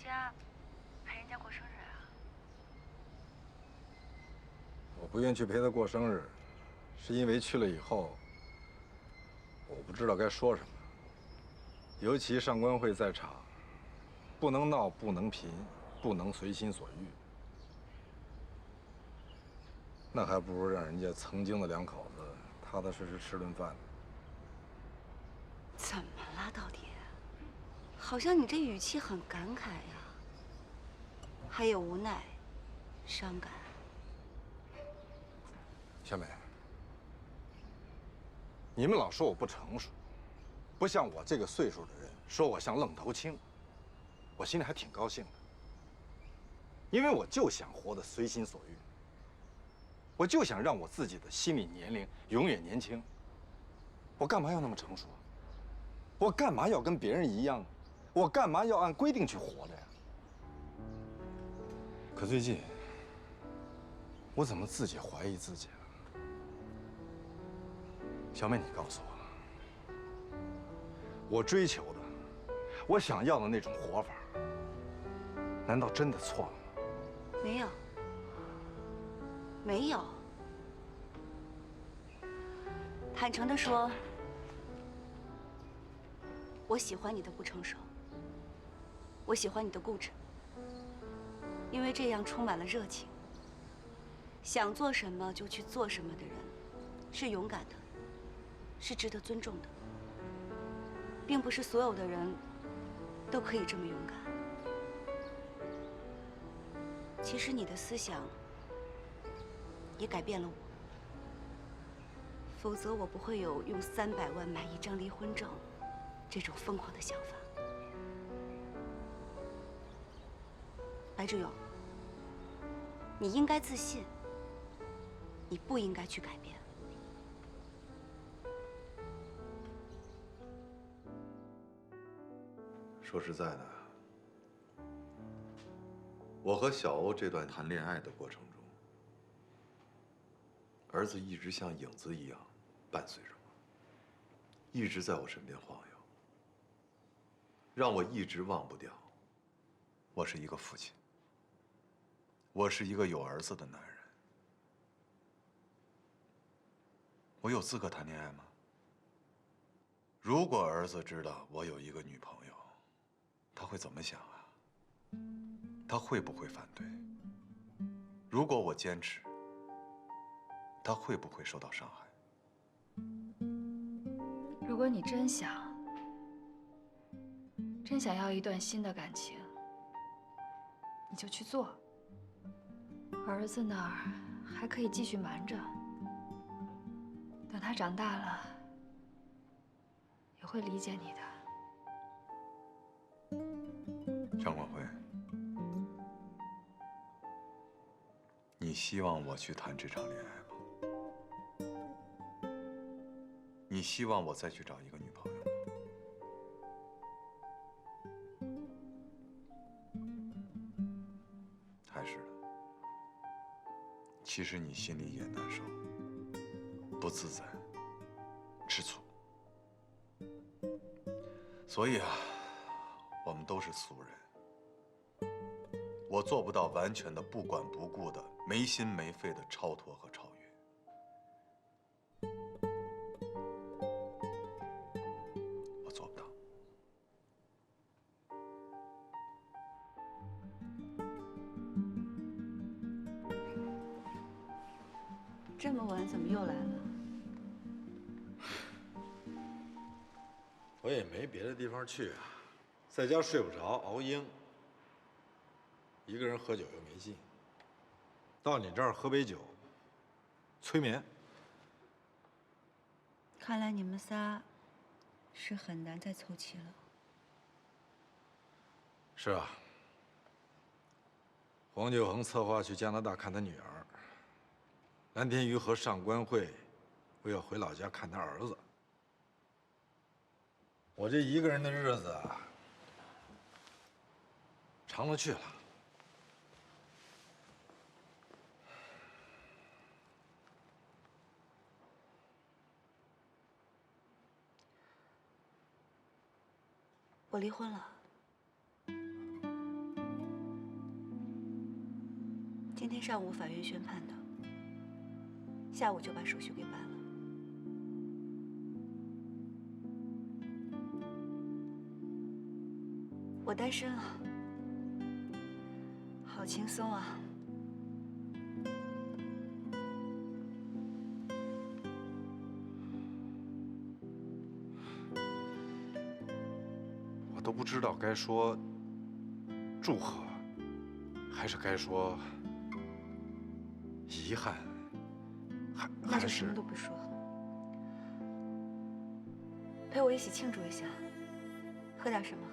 家陪人家过生日啊？我不愿去陪他过生日，是因为去了以后，我不知道该说什么。尤其上官慧在场，不能闹，不能贫，不能随心所欲。那还不如让人家曾经的两口子踏踏实实吃顿饭呢。怎么了，到底？好像你这语气很感慨呀，还有无奈、伤感。小美，你们老说我不成熟，不像我这个岁数的人，说我像愣头青，我心里还挺高兴的，因为我就想活得随心所欲，我就想让我自己的心理年龄永远年轻。我干嘛要那么成熟啊？我干嘛要跟别人一样？我干嘛要按规定去活着呀？可最近，我怎么自己怀疑自己了？小美，你告诉我，我追求的，我想要的那种活法，难道真的错了吗？没有，没有。坦诚地说，我喜欢你的不成熟，我喜欢你的固执，因为这样充满了热情。想做什么就去做什么的人，是勇敢的，是值得尊重的，并不是所有的人都可以这么勇敢。其实你的思想也改变了我，否则我不会有用300万买一张离婚证这种疯狂的想法。白志勇，你应该自信，你不应该去改变。说实在的，我和小欧这段谈恋爱的过程中，儿子一直像影子一样伴随着我，一直在我身边晃悠，让我一直忘不掉。我是一个父亲，我是一个有儿子的男人。我有资格谈恋爱吗？如果儿子知道我有一个女朋友，他会怎么想啊？他会不会反对？如果我坚持，他会不会受到伤害？如果你真想要一段新的感情，你就去做。儿子那儿还可以继续瞒着，等他长大了，也会理解你的。张广辉，你希望我去谈这场恋爱吗？你希望我再去找一个女朋友吗？还是的，其实你心里也难受，不自在，吃醋。所以啊，我们都是俗人。我做不到完全的不管不顾的、没心没肺的超脱和超越。我做不到。这么晚怎么又来了？我也没别的地方去啊，在家睡不着，熬鹰。一个人喝酒又没劲，到你这儿喝杯酒，催眠。看来你们仨是很难再凑齐了。是啊，黄九恒策划去加拿大看他女儿，蓝天瑜和上官慧又要回老家看他儿子。我这一个人的日子啊，长了去了。我离婚了。今天上午法院宣判的，下午就把手续给办了。我单身了，好轻松啊！我都不知道该说祝贺，还是该说遗憾，那就什么都不说，陪我一起庆祝一下，喝点什么？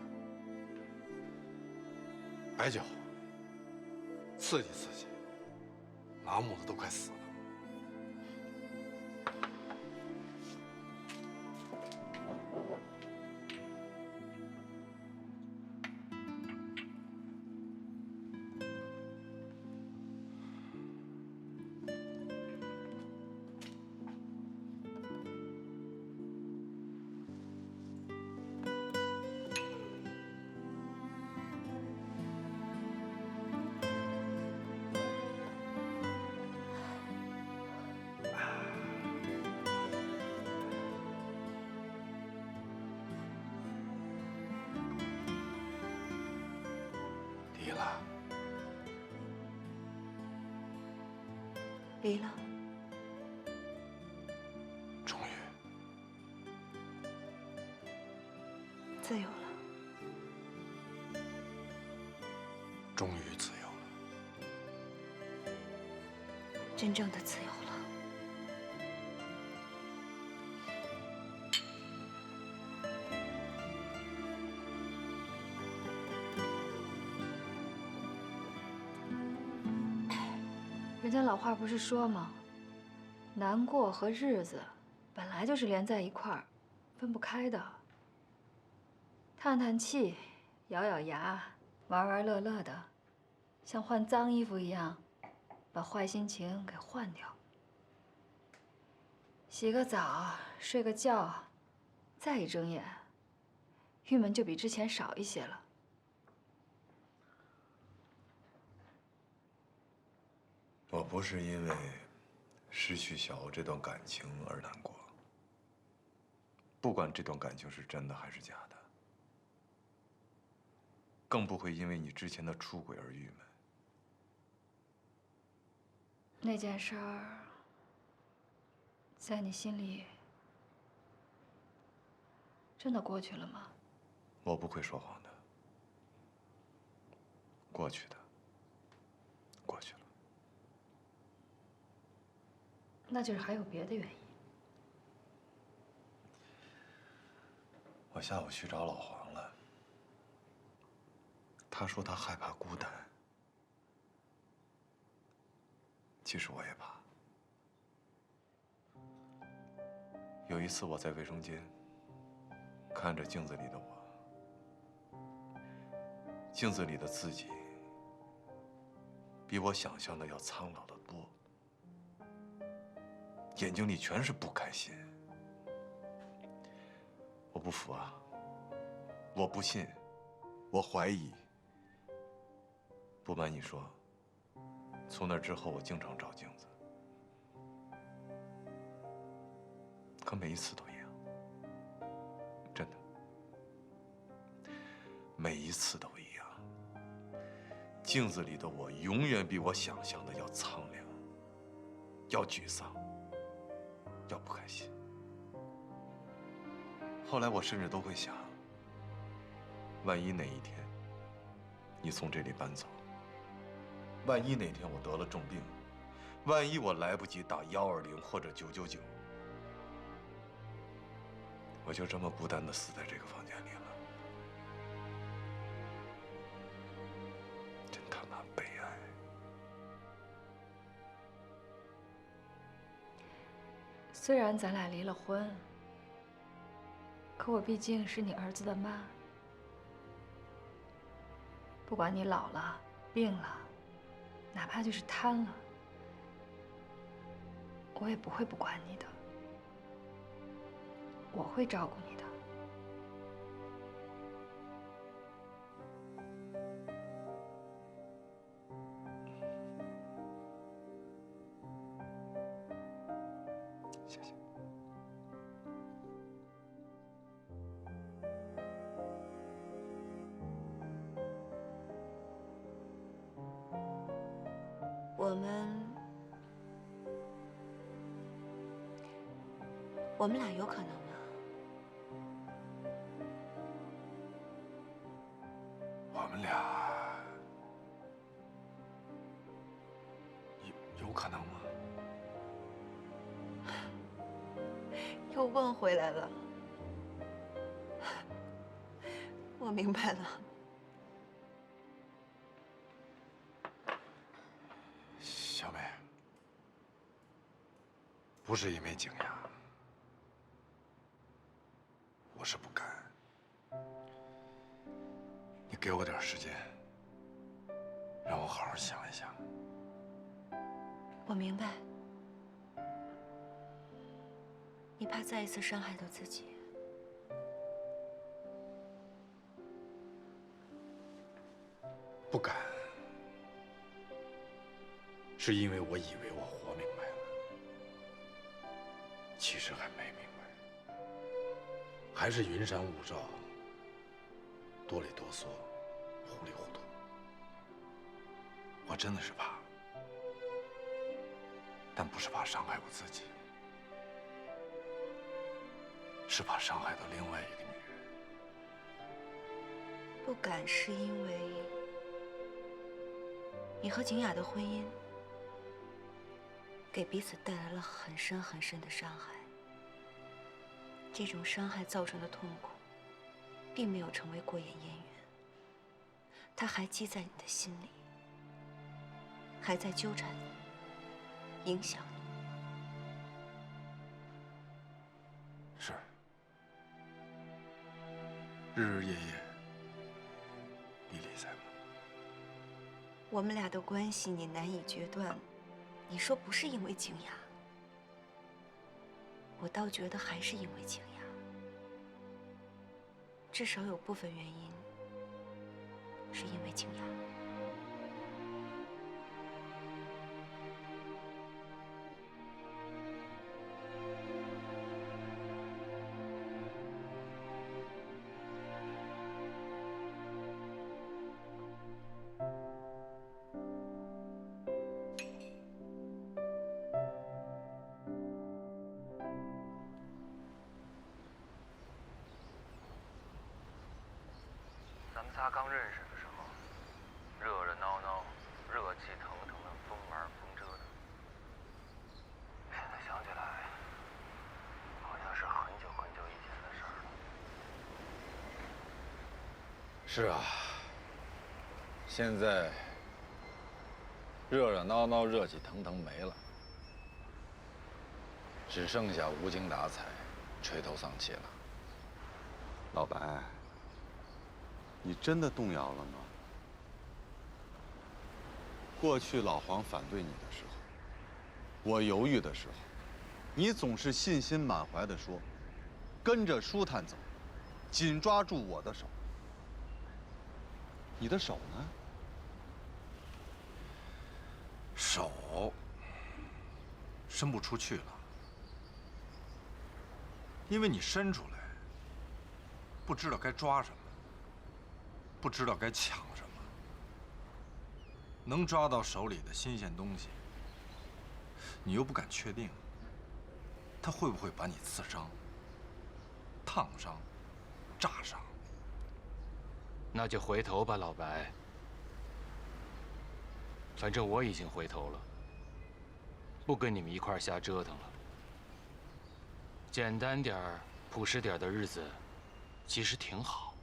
白酒，刺激刺激，麻木的都快死了。离了，离了。终于自由了。终于自由了。真正的自由了。人家老话不是说吗？难过和日子本来就是连在一块儿，分不开的。叹叹气，咬咬牙，玩玩乐乐的，像换脏衣服一样，把坏心情给换掉。洗个澡，睡个觉，再一睁眼，郁闷就比之前少一些了。我不是因为失去小欧这段感情而难过，不管这段感情是真的还是假的，更不会因为你之前的出轨而郁闷。那件事儿，在你心里真的过去了吗？我不会说谎的，过去的，过去了。那就是还有别的原因。我下午去找老黄了，他说他害怕孤单。其实我也怕。有一次我在卫生间，看着镜子里的我，镜子里的自己比我想象的要苍老得多，眼睛里全是不开心。我不服啊！我不信，我怀疑。不瞒你说，从那之后我经常照镜子，可每一次都一样，真的，每一次都一样。镜子里的我永远比我想象的要苍凉，要沮丧，要不开心。后来我甚至都会想，万一哪一天你从这里搬走，万一哪天我得了重病，万一我来不及打120或者999，我就这么孤单的死在这个房间里了，真他妈悲哀。虽然咱俩离了婚，可我毕竟是你儿子的妈。不管你老了、病了，哪怕就是瘫了，我也不会不管你的。我会照顾你的。谢谢。我们俩有可能吗？我们俩有可能吗？又问回来了。我明白了。小美，不是因为惊讶，我是不敢。你给我点时间，让我好好想一想。我明白，你怕再一次伤害到自己。不敢，是因为我以为我活明白了，其实还没明白，还是云山雾罩，多里哆嗦，糊里糊涂。我真的是怕，但不是怕伤害我自己，是怕伤害到另外一个女人。不敢是因为你和景雅的婚姻给彼此带来了很深很深的伤害，这种伤害造成的痛苦，并没有成为过眼烟云，它还积在你的心里，还在纠缠你，影响你。是，日日夜夜历历在目。我们俩的关系你难以决断，你说不是因为景雅，我倒觉得还是因为景雅。至少有部分原因是因为景雅。咱们仨刚认识的时候，热热闹闹、热气腾腾的疯玩疯折腾。现在想起来，好像是很久很久以前的事儿了。是啊，现在热热闹闹、热气腾腾没了，只剩下无精打采、垂头丧气了。老白，你真的动摇了吗？过去老黄反对你的时候，我犹豫的时候，你总是信心满怀地说：“跟着舒坦走，紧抓住我的手。”你的手呢？手伸不出去了，因为你伸出来，不知道该抓什么，不知道该抢什么。能抓到手里的新鲜东西，你又不敢确定，它会不会把你刺伤、烫伤、炸伤？那就回头吧，老白。反正我已经回头了，不跟你们一块儿瞎折腾了。简单点儿、朴实点儿的日子，其实挺好。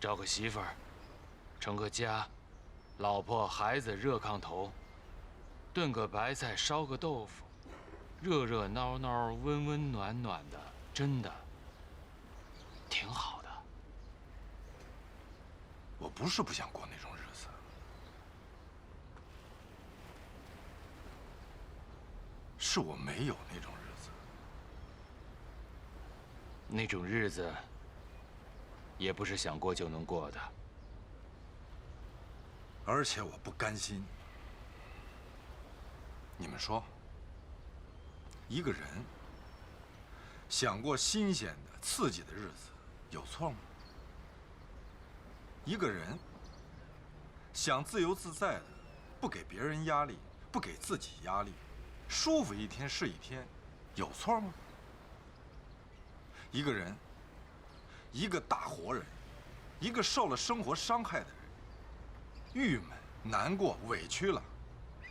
找个媳妇儿，成个家，老婆孩子热炕头，炖个白菜，烧个豆腐，热热闹闹、温温暖暖的，真的挺好的。我不是不想过那种日子，是我没有那种日子。那种日子，也不是想过就能过的。而且我不甘心。你们说，一个人想过新鲜的、刺激的日子，有错吗？一个人想自由自在的，不给别人压力，不给自己压力，舒服一天是一天，有错吗？一个人，一个大活人，一个受了生活伤害的人，郁闷、难过、委屈了，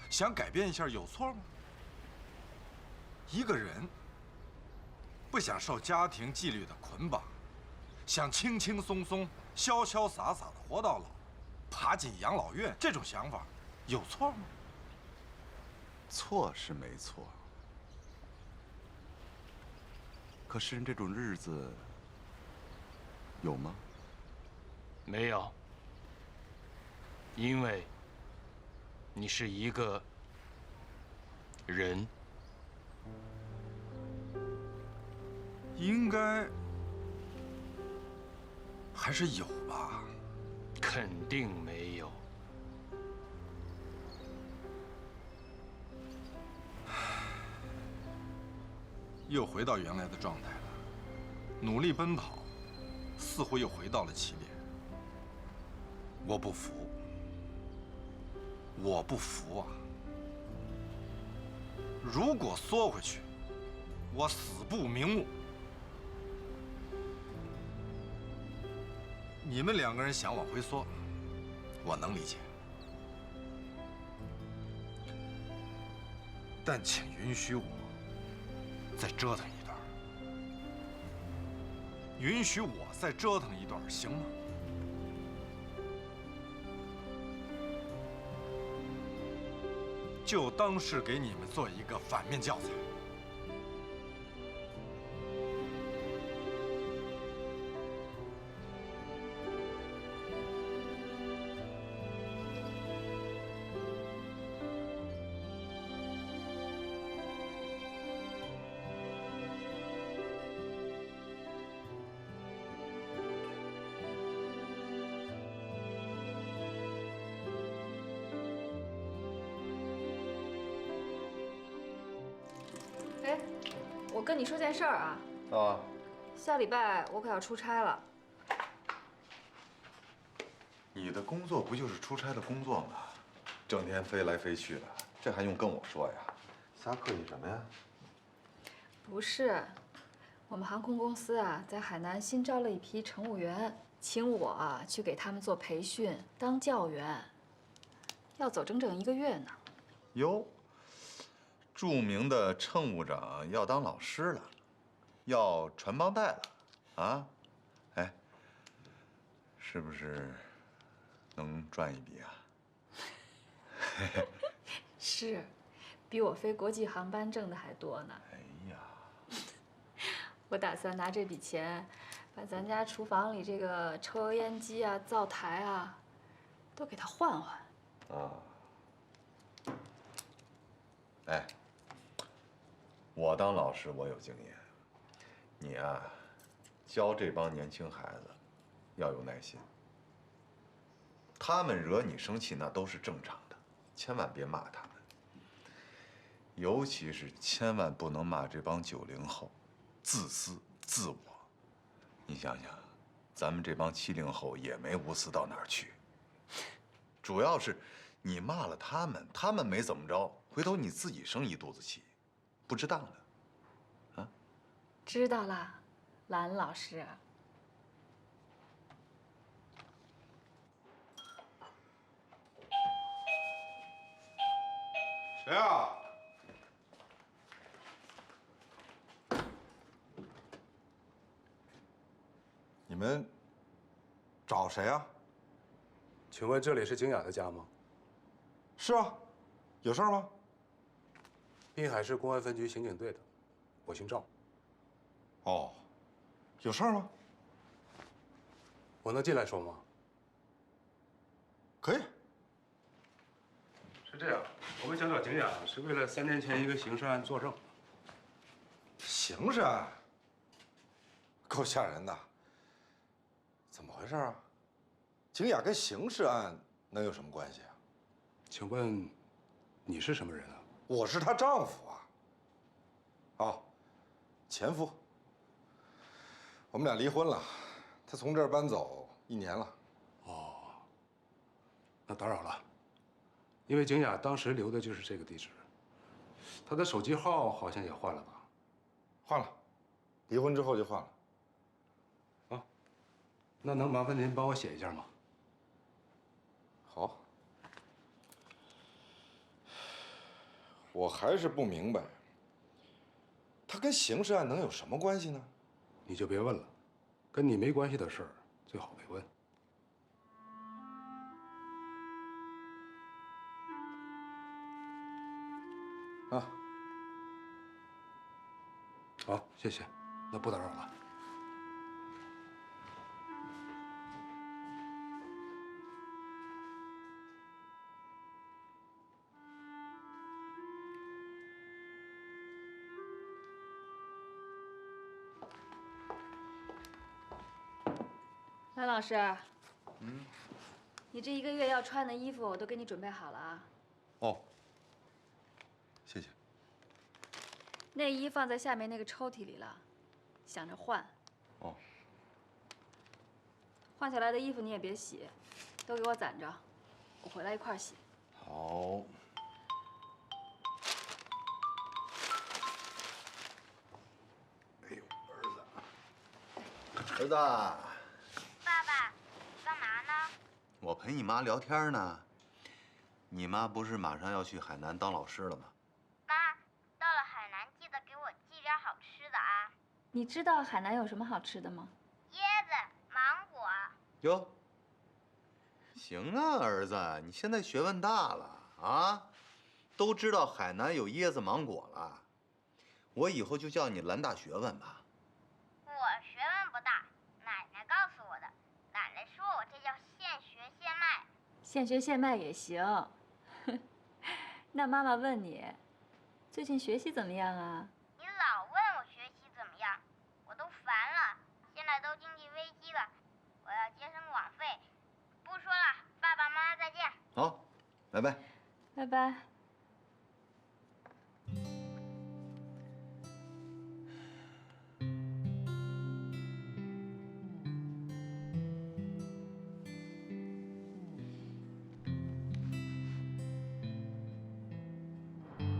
想改变一下，有错吗？一个人不想受家庭纪律的捆绑，想轻轻松松、潇潇洒洒的活到老，爬进养老院，这种想法有错吗？错是没错，可是这种日子有吗？没有，因为你是一个人。应该还是有吧。肯定没有。又回到原来的状态了，努力奔跑，似乎又回到了起点。我不服，我不服啊！如果缩回去，我死不瞑目。你们两个人想往回缩，我能理解，但请允许我再折腾一段，允许我再折腾一段，行吗？就当是给你们做一个反面教材。哎，我跟你说件事儿啊。啊，下礼拜我可要出差了。你的工作不就是出差的工作吗？整天飞来飞去的，这还用跟我说呀？瞎客气什么呀？不是，我们航空公司啊，在海南新招了一批乘务员，请我啊去给他们做培训，当教员，要走整整1个月呢。哟，著名的乘务长要当老师了，要传帮带了，啊？哎，是不是能赚一笔啊？是，比我飞国际航班挣的还多呢。哎呀，我打算拿这笔钱，把咱家厨房里这个抽油烟机啊、灶台啊，都给它换换。啊，哎，我当老师我有经验，你啊，教这帮年轻孩子要有耐心。他们惹你生气那都是正常的，千万别骂他们。尤其是千万不能骂这帮90后，自私自我。你想想，咱们这帮70后也没无私到哪儿去。主要是你骂了他们，他们没怎么着，回头你自己生一肚子气，不值当的。啊？知道啦，兰老师。谁啊？你们找谁啊？请问这里是景雅的家吗？是啊，有事儿吗？滨海市公安分局刑警队的，我姓赵。哦，有事儿吗？我能进来说吗？可以。是这样，我们想找景雅是为了3年前一个刑事案作证。刑事案，够吓人的。怎么回事啊？景雅跟刑事案能有什么关系啊？请问，你是什么人啊？我是她丈夫啊。哦，前夫。我们俩离婚了，他从这儿搬走1年了。哦，那打扰了，因为景雅当时留的就是这个地址，她的手机号好像也换了吧？换了，离婚之后就换了。啊，那能麻烦您帮我写一下吗？好。我还是不明白，他跟刑事案能有什么关系呢？你就别问了，跟你没关系的事儿最好别问。啊，好，谢谢，那不打扰了。蓝老师，你这1个月要穿的衣服我都给你准备好了啊。哦，谢谢。内衣放在下面那个抽屉里了，想着换。哦。换下来的衣服你也别洗，都给我攒着，我回来一块儿洗。好。哎呦，儿子。爸爸，干嘛呢？我陪你妈聊天呢。你妈不是马上要去海南当老师了吗？妈，到了海南记得给我寄点好吃的啊。你知道海南有什么好吃的吗？椰子、芒果。哟，行啊，儿子，你现在学问大了啊，都知道海南有椰子、芒果了。我以后就叫你蓝大学问吧。我学问不大，奶奶告诉我的。奶奶说我这叫现学现卖。现学现卖也行。那妈妈问你，最近学习怎么样啊？你老问我学习怎么样，我都烦了。现在都经济危机了，我要节省网费。不说了，爸爸妈妈再见。好，拜拜。拜拜。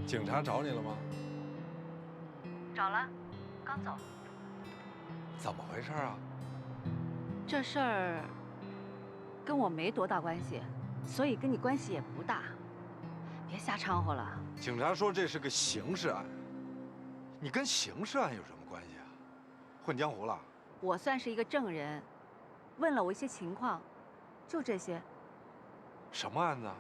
警察找你了吗？找了，刚走。怎么回事啊？这事儿跟我没多大关系，所以跟你关系也不大。别瞎掺和了。警察说这是个刑事案，你跟刑事案有什么关系啊？混江湖了？我算是一个证人，问了我一些情况，就这些。什么案子啊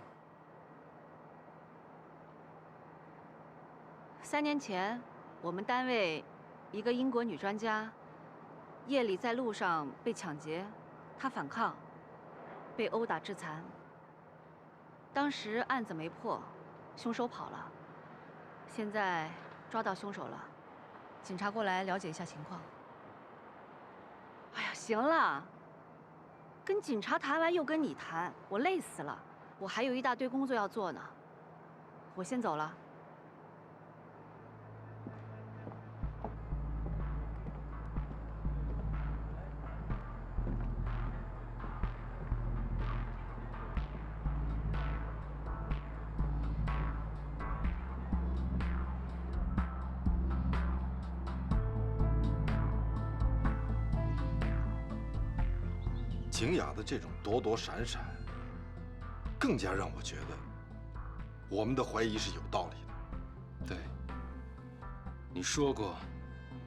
3年前，我们单位一个英国女专家，夜里在路上被抢劫，她反抗，被殴打致残。当时案子没破，凶手跑了。现在抓到凶手了，警察过来了解一下情况。哎呀，行了，跟警察谈完又跟你谈，我累死了。我还有一大堆工作要做呢，我先走了。景雅的这种躲躲闪闪，更加让我觉得我们的怀疑是有道理的。对，你说过，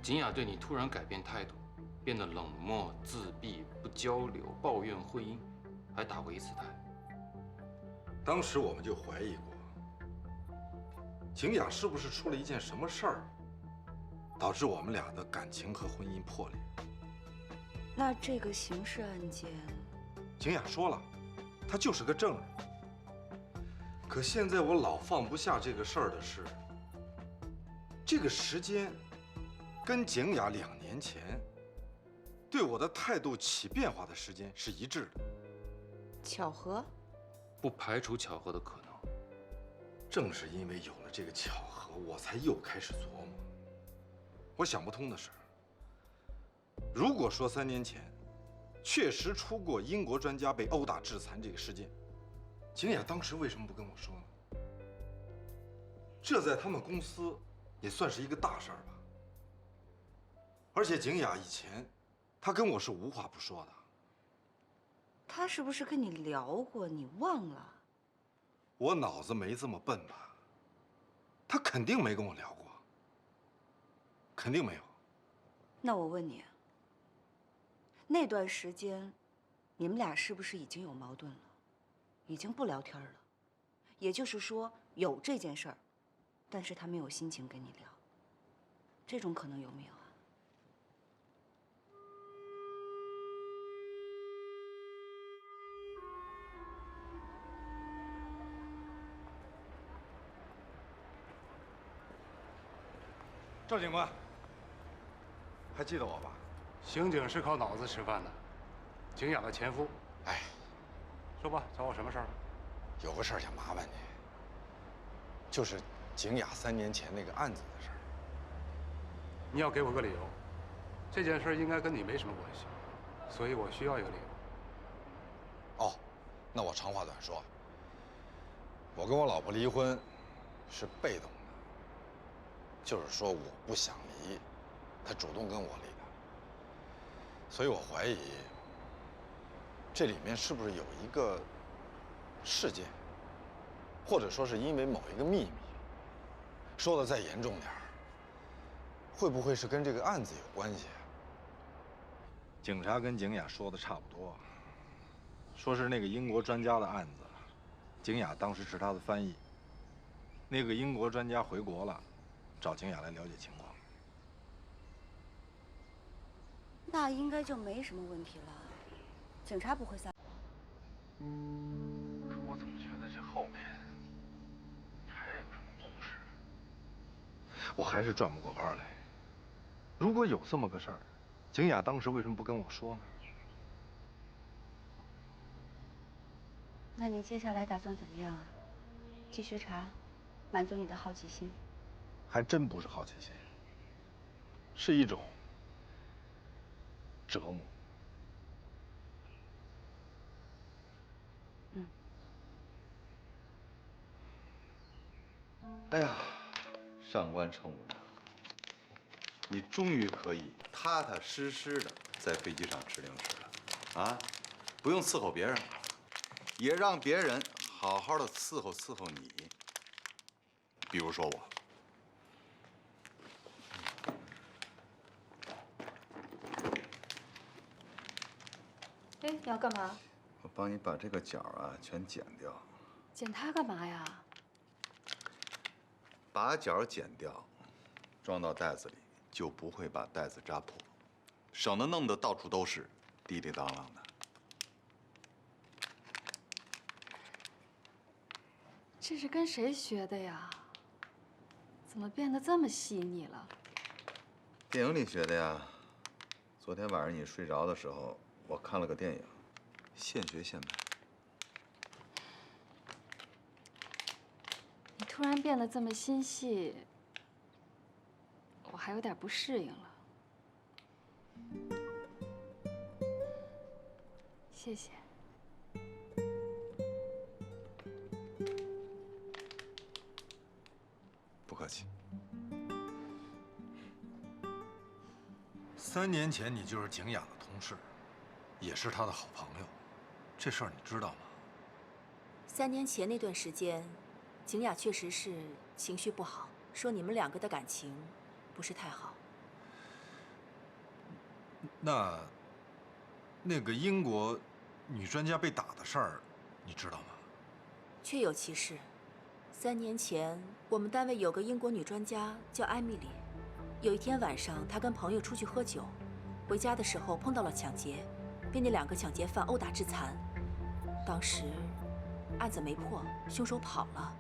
景雅对你突然改变态度，变得冷漠、自闭、不交流、抱怨婚姻，还打过1次胎。当时我们就怀疑过，景雅是不是出了一件什么事儿，导致我们俩的感情和婚姻破裂。那这个刑事案件，景雅说了，她就是个证人。可现在我老放不下这个事儿的是，这个时间跟景雅2年前对我的态度起变化的时间是一致的。巧合？不排除巧合的可能。正是因为有了这个巧合，我才又开始琢磨，我想不通的是，如果说3年前确实出过英国专家被殴打致残这个事件，景雅当时为什么不跟我说呢？这在他们公司也算是一个大事儿吧。而且景雅以前，她跟我是无话不说的。他是不是跟你聊过？你忘了？我脑子没这么笨吧？他肯定没跟我聊过，肯定没有。那我问你，那段时间，你们俩是不是已经有矛盾了？已经不聊天了？也就是说，有这件事儿，但是他没有心情跟你聊。这种可能有没有啊？赵警官，还记得我吧？刑警是靠脑子吃饭的，景雅的前夫。哎，说吧，找我什么事儿？有个事儿想麻烦你，就是景雅3年前那个案子的事儿。你要给我个理由。这件事应该跟你没什么关系，所以我需要一个理由。哦，那我长话短说。我跟我老婆离婚，是被动的。就是说我不想离，她主动跟我离的，所以我怀疑这里面是不是有一个事件，或者说是因为某一个秘密，说的再严重点儿，会不会是跟这个案子有关系？警察跟景雅说的差不多，说是那个英国专家的案子，景雅当时是他的翻译，那个英国专家回国了。找景雅来了解情况，那应该就没什么问题了。警察不会撒。可我总觉得这后面还有什么故事，我还是转不过弯来。如果有这么个事儿，景雅当时为什么不跟我说呢？那你接下来打算怎么样啊？继续查，满足你的好奇心？还真不是好奇心，是一种折磨。嗯。哎呀，上官乘务长，你终于可以踏踏实实的在飞机上吃零食了，啊，不用伺候别人了，也让别人好好的伺候伺候你。比如说我。哎，你要干嘛？我帮你把这个角啊全剪掉。剪它干嘛呀？把角剪掉，装到袋子里，就不会把袋子扎破，省得弄得到处都是，滴滴当啷的。这是跟谁学的呀？怎么变得这么细腻了？电影里学的呀。昨天晚上你睡着的时候，我看了个电影，现学现卖。你突然变得这么心细，我还有点不适应了。谢谢。不客气。3年前你就是景雅的同事，也是她的好朋友，这事儿你知道吗？3年前那段时间，景雅确实是情绪不好，说你们2个的感情不是太好。那个英国女专家被打的事儿，你知道吗？确有其事。3年前，我们单位有个英国女专家叫艾米丽。有一天晚上，她跟朋友出去喝酒，回家的时候碰到了抢劫，被那2个抢劫犯殴打致残。当时案子没破，凶手跑了。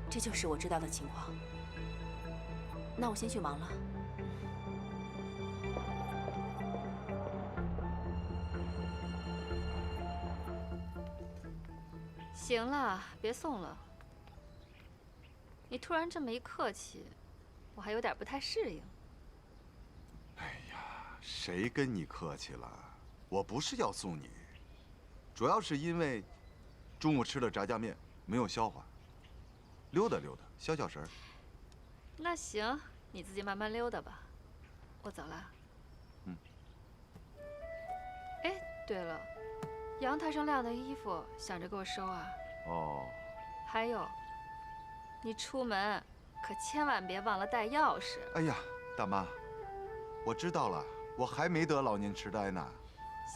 这就是我知道的情况。那我先去忙了。行了，别送了。你突然这么一客气，我还有点不太适应。哎呀，谁跟你客气了？我不是要送你，主要是因为中午吃了炸酱面没有消化，溜达溜达消消食儿。那行，你自己慢慢溜达吧，我走了。嗯。哎，对了，阳台上晾的衣服想着给我收啊。哦。还有，你出门可千万别忘了带钥匙。哎呀，大妈，我知道了，我还没得老年痴呆呢。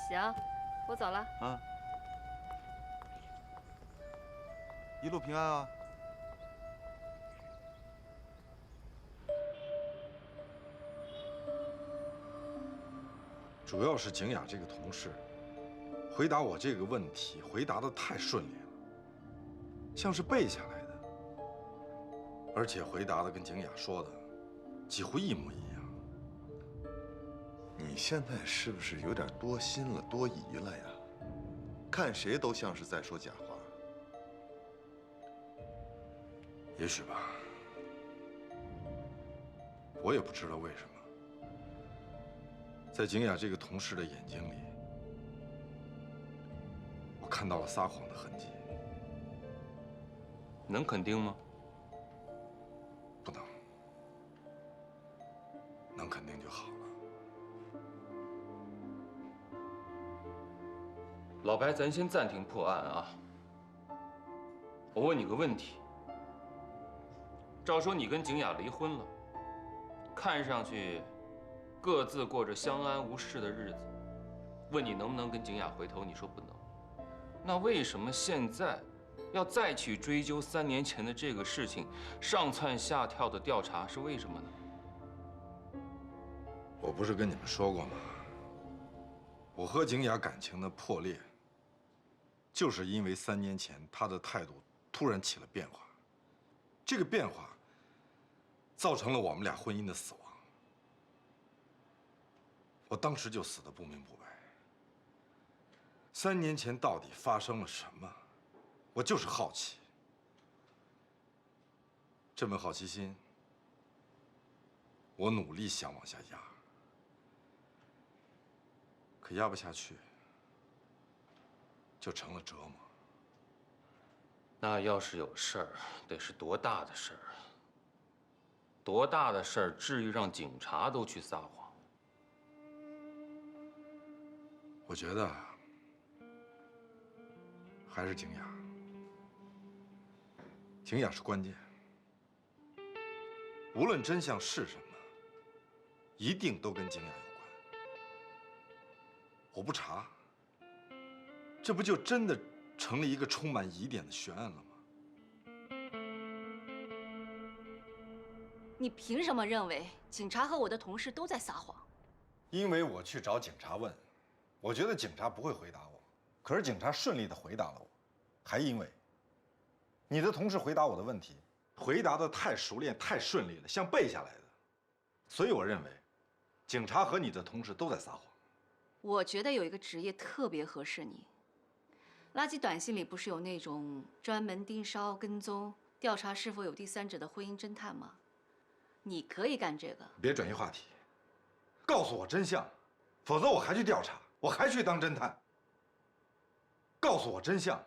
行，我走了。啊，一路平安啊！主要是景雅这个同事，回答我这个问题回答的太顺利了，像是背下来的，而且回答的跟景雅说的几乎一模一样。你现在是不是有点多心了、多疑了呀？看谁都像是在说假话。也许吧，我也不知道为什么。在景雅这个同事的眼睛里，我看到了撒谎的痕迹。能肯定吗？不能，能肯定就好了。老白，咱先暂停破案啊。我问你个问题：照说你跟景雅离婚了，看上去各自过着相安无事的日子，问你能不能跟景雅回头，你说不能。那为什么现在要再去追究3年前的这个事情，上蹿下跳的调查是为什么呢？我不是跟你们说过吗？我和景雅感情的破裂，就是因为3年前她的态度突然起了变化，这个变化造成了我们俩婚姻的死亡。我当时就死得不明不白。3年前到底发生了什么？我就是好奇。这份好奇心，我努力想往下压，可压不下去，就成了折磨。那要是有事儿，得是多大的事儿啊？多大的事儿，至于让警察都去撒谎？我觉得还是景雅，景雅是关键。无论真相是什么，一定都跟景雅有关。我不查，这不就真的成了一个充满疑点的悬案了吗？你凭什么认为警察和我的同事都在撒谎？因为我去找警察问，我觉得警察不会回答我，可是警察顺利地回答了我，还因为你的同事回答我的问题，回答得太熟练、太顺利了，像背下来的，所以我认为，警察和你的同事都在撒谎。我觉得有一个职业特别合适你。垃圾短信里不是有那种专门盯梢、跟踪、调查是否有第三者的婚姻侦探吗？你可以干这个。别转移话题，告诉我真相，否则我还去调查，我还去当侦探。告诉我真相。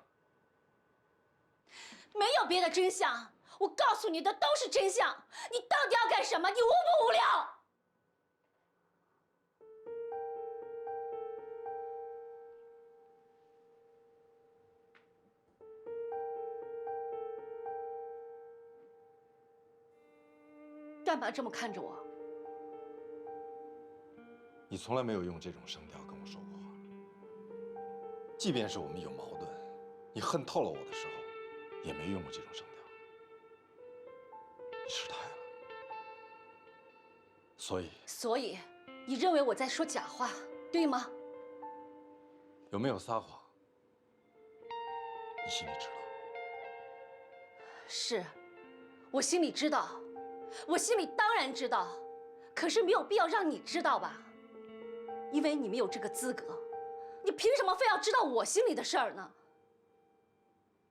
没有别的真相，我告诉你的都是真相。你到底要干什么？你无不无聊？干嘛这么看着我？你从来没有用这种声调跟我说过话。即便是我们有矛盾，你恨透了我的时候，也没用过这种声调。你失态了。所以，你认为我在说假话，对吗？有没有撒谎，你心里知道。是，我心里知道。我心里当然知道，可是没有必要让你知道吧？因为你没有这个资格，你凭什么非要知道我心里的事儿呢？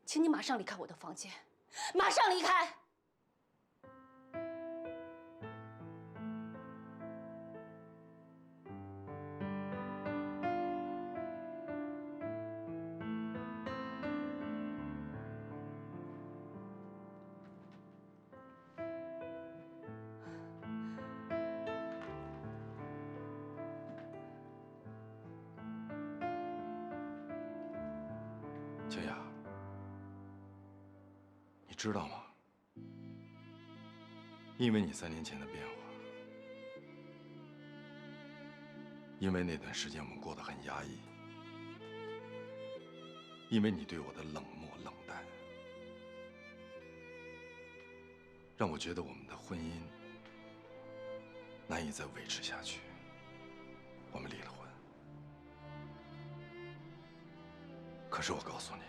请你马上离开我的房间，马上离开！知道吗？因为你3年前的变化，因为那段时间我们过得很压抑，因为你对我的冷漠冷淡，让我觉得我们的婚姻难以再维持下去，我们离了婚。可是我告诉你，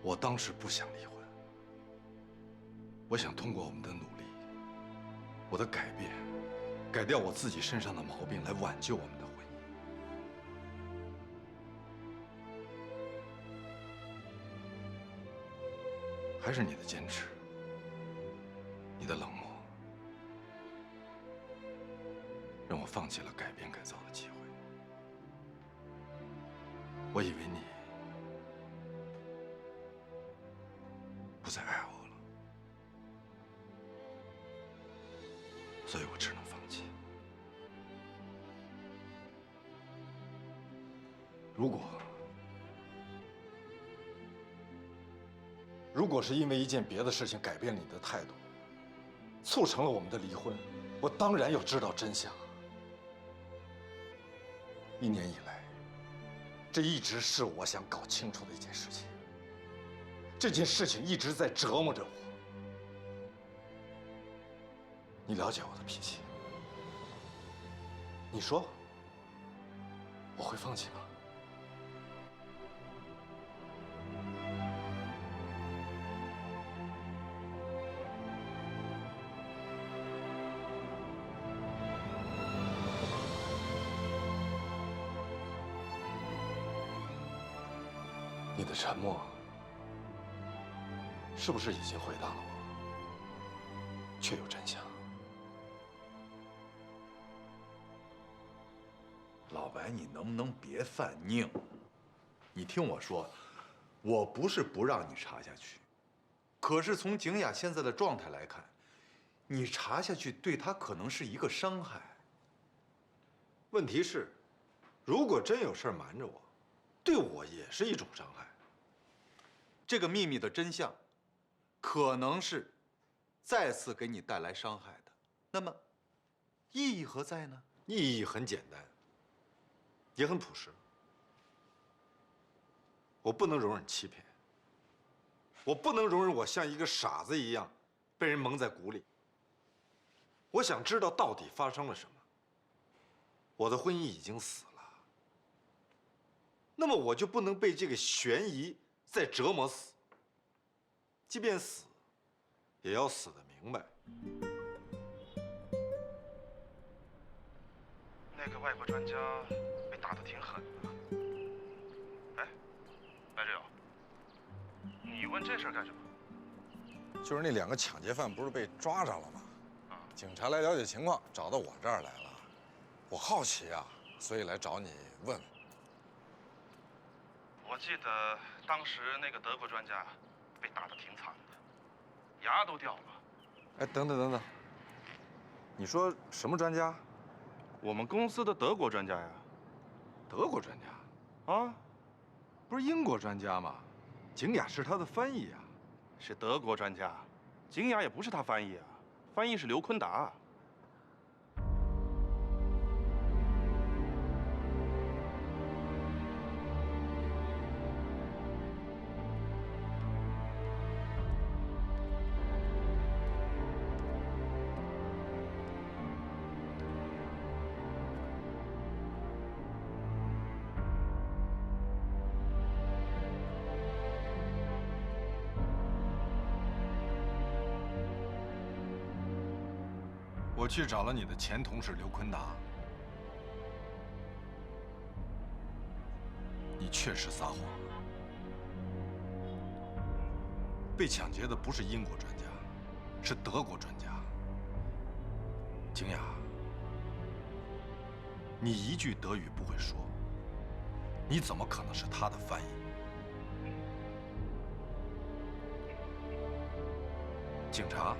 我当时不想离婚，我想通过我们的努力，我的改变，改掉我自己身上的毛病，来挽救我们的婚姻。还是你的坚持，你的冷漠，让我放弃了改变改造的机会。我以为你不再爱我了，所以我只能放弃。如果是因为一件别的事情改变了你的态度，促成了我们的离婚，我当然要知道真相。1年以来，这一直是我想搞清楚的一件事情。这件事情一直在折磨着我。你了解我的脾气，你说我会放弃吗？你的沉默，是不是已经回答了我？确有真相。老白，你能不能别犯拧？你听我说，我不是不让你查下去，可是从景雅现在的状态来看，你查下去对她可能是一个伤害。问题是，如果真有事瞒着我，对我也是一种伤害。这个秘密的真相，可能是再次给你带来伤害的。那么，意义何在呢？意义很简单，也很朴实。我不能容忍欺骗，我不能容忍我像一个傻子一样被人蒙在鼓里。我想知道到底发生了什么。我的婚姻已经死了，那么我就不能被这个悬疑再折磨死。即便死，也要死得明白。那个外国专家被打得挺狠的。哎，白志友，你问这事儿干什么？就是那2个抢劫犯不是被抓着了吗？警察来了解情况，找到我这儿来了。我好奇啊，所以来找你问问。我记得当时那个德国专家被打得挺惨的，牙都掉了。哎，等等等等，你说什么专家？我们公司的德国专家呀。德国专家？啊，不是英国专家吗？景雅是他的翻译啊。是德国专家，景雅也不是他翻译啊，翻译是刘坤达。我去找了你的前同事刘坤达，你确实撒谎了。被抢劫的不是英国专家，是德国专家。景雅，你一句德语不会说，你怎么可能是他的翻译？警察，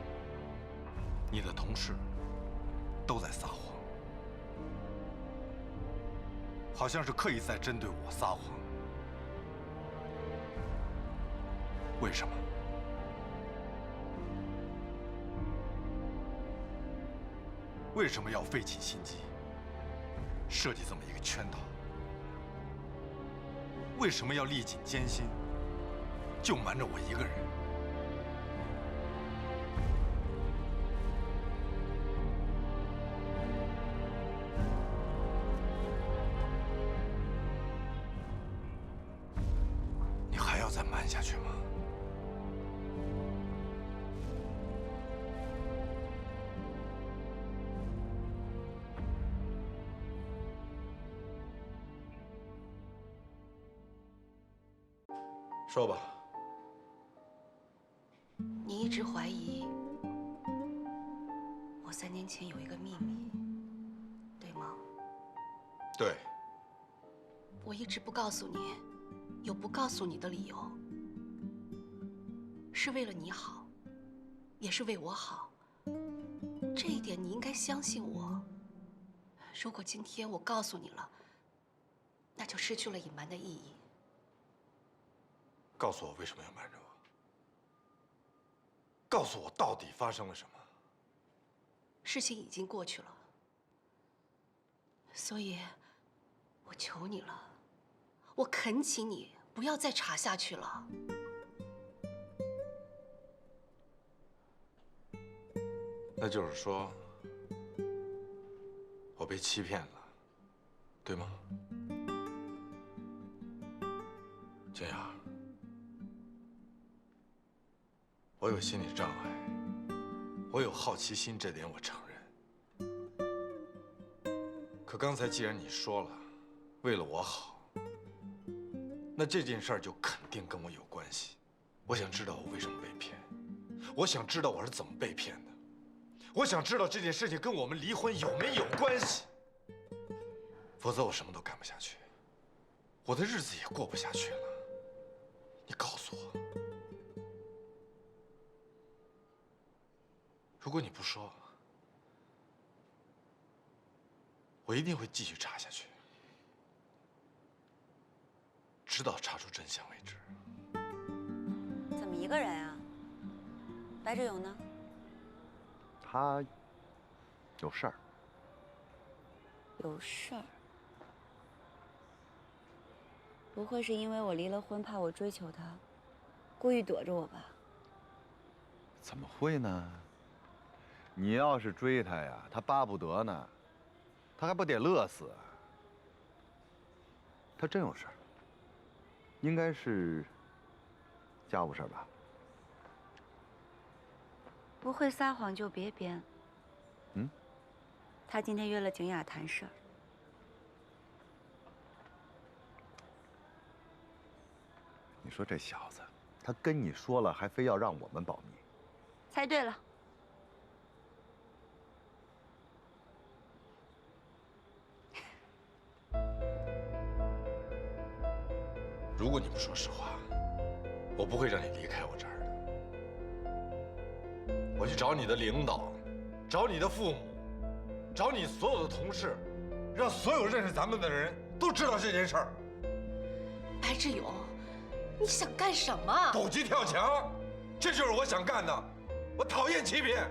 你的同事都在撒谎，好像是刻意在针对我撒谎。为什么？为什么要费尽心机设计这么一个圈套？为什么要历尽艰辛就瞒着我一个人？你还要再瞒下去吗？说吧。你一直怀疑我3年前有一个秘密，对吗？对。我一直不告诉你，有不告诉你的理由，是为了你好，也是为我好。这一点你应该相信我。如果今天我告诉你了，那就失去了隐瞒的意义。告诉我为什么要瞒着我？告诉我到底发生了什么？事情已经过去了，所以，我求你了，我恳请你不要再查下去了。那就是说，我被欺骗了，对吗？静雅，我有心理障碍，我有好奇心，这点我承认。可刚才既然你说了，为了我好，那这件事儿就肯定跟我有关系。我想知道我为什么被骗，我想知道我是怎么被骗的，我想知道这件事情跟我们离婚有没有关系。否则我什么都干不下去，我的日子也过不下去了。你告诉我，如果你不说，我一定会继续查下去，直到查出真相为止。怎么一个人啊？白志勇呢？他有事儿。有事儿？不会是因为我离了婚，怕我追求他，故意躲着我吧？怎么会呢？你要是追他呀，他巴不得呢，他还不得乐死啊？他真有事儿，应该是家务事儿吧？不会撒谎就别编。嗯？他今天约了景雅谈事儿。你说这小子，他跟你说了，还非要让我们保密。猜对了。如果你不说实话，我不会让你离开我这儿的。我去找你的领导，找你的父母，找你所有的同事，让所有认识咱们的人都知道这件事儿。白志勇，你想干什么？狗急跳墙，这就是我想干的。我讨厌欺骗，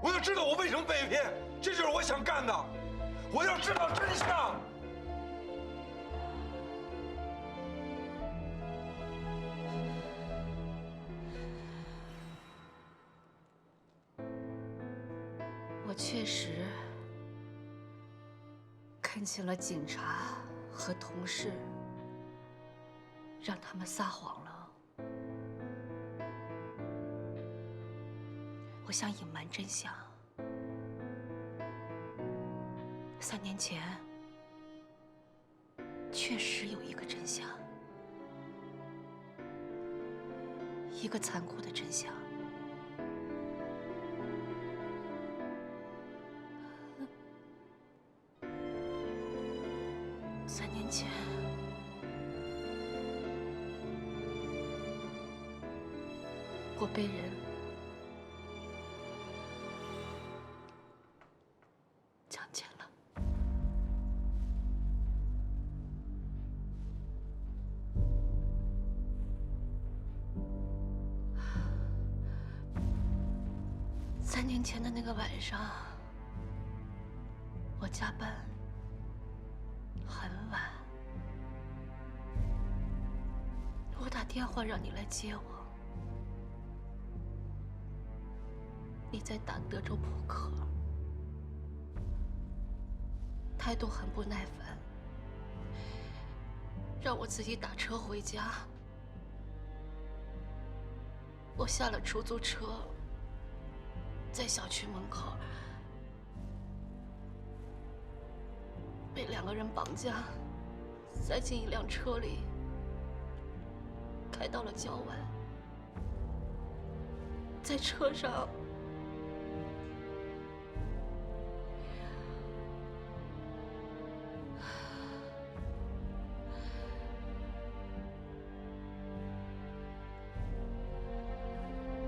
我要知道我为什么被骗，这就是我想干的。我要知道真相。我确实看见了警察和同事，让他们撒谎了。我想隐瞒真相。3年前，确实有一个真相，一个残酷的真相。3年前，我被人强奸了。3年前的那个晚上，我加班很晚，我打电话让你来接我，你在打德州扑克，态度很不耐烦，让我自己打车回家。我下了出租车，在小区门口被2个人绑架，塞进一辆车里，开到了郊外。在车上，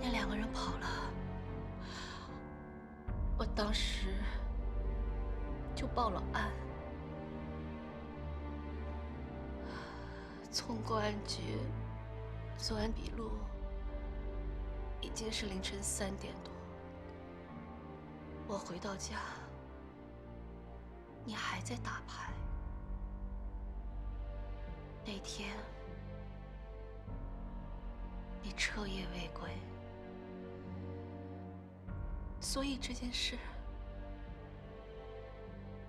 那2个人跑了，我当时就报了案。从公安局做完笔录，已经是凌晨3点多。我回到家，你还在打牌。那天你彻夜未归，所以这件事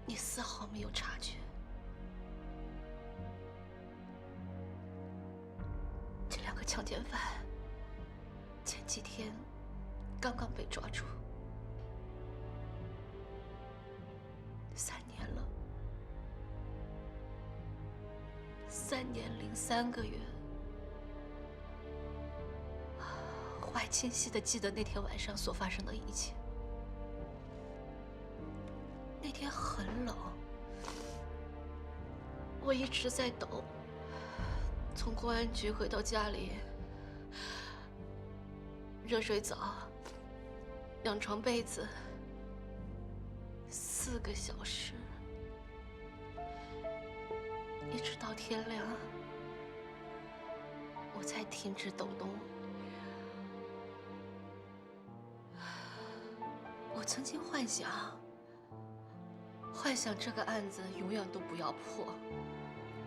你丝毫没有察觉。这2个强奸犯前几天刚刚被抓住，3年了，3年零3个月。我还清晰地记得那天晚上所发生的一切。那天很冷，我一直在抖。从公安局回到家里，热水澡、2床被子，4个小时，一直到天亮，我才停止抖动。我曾经幻想这个案子永远都不要破，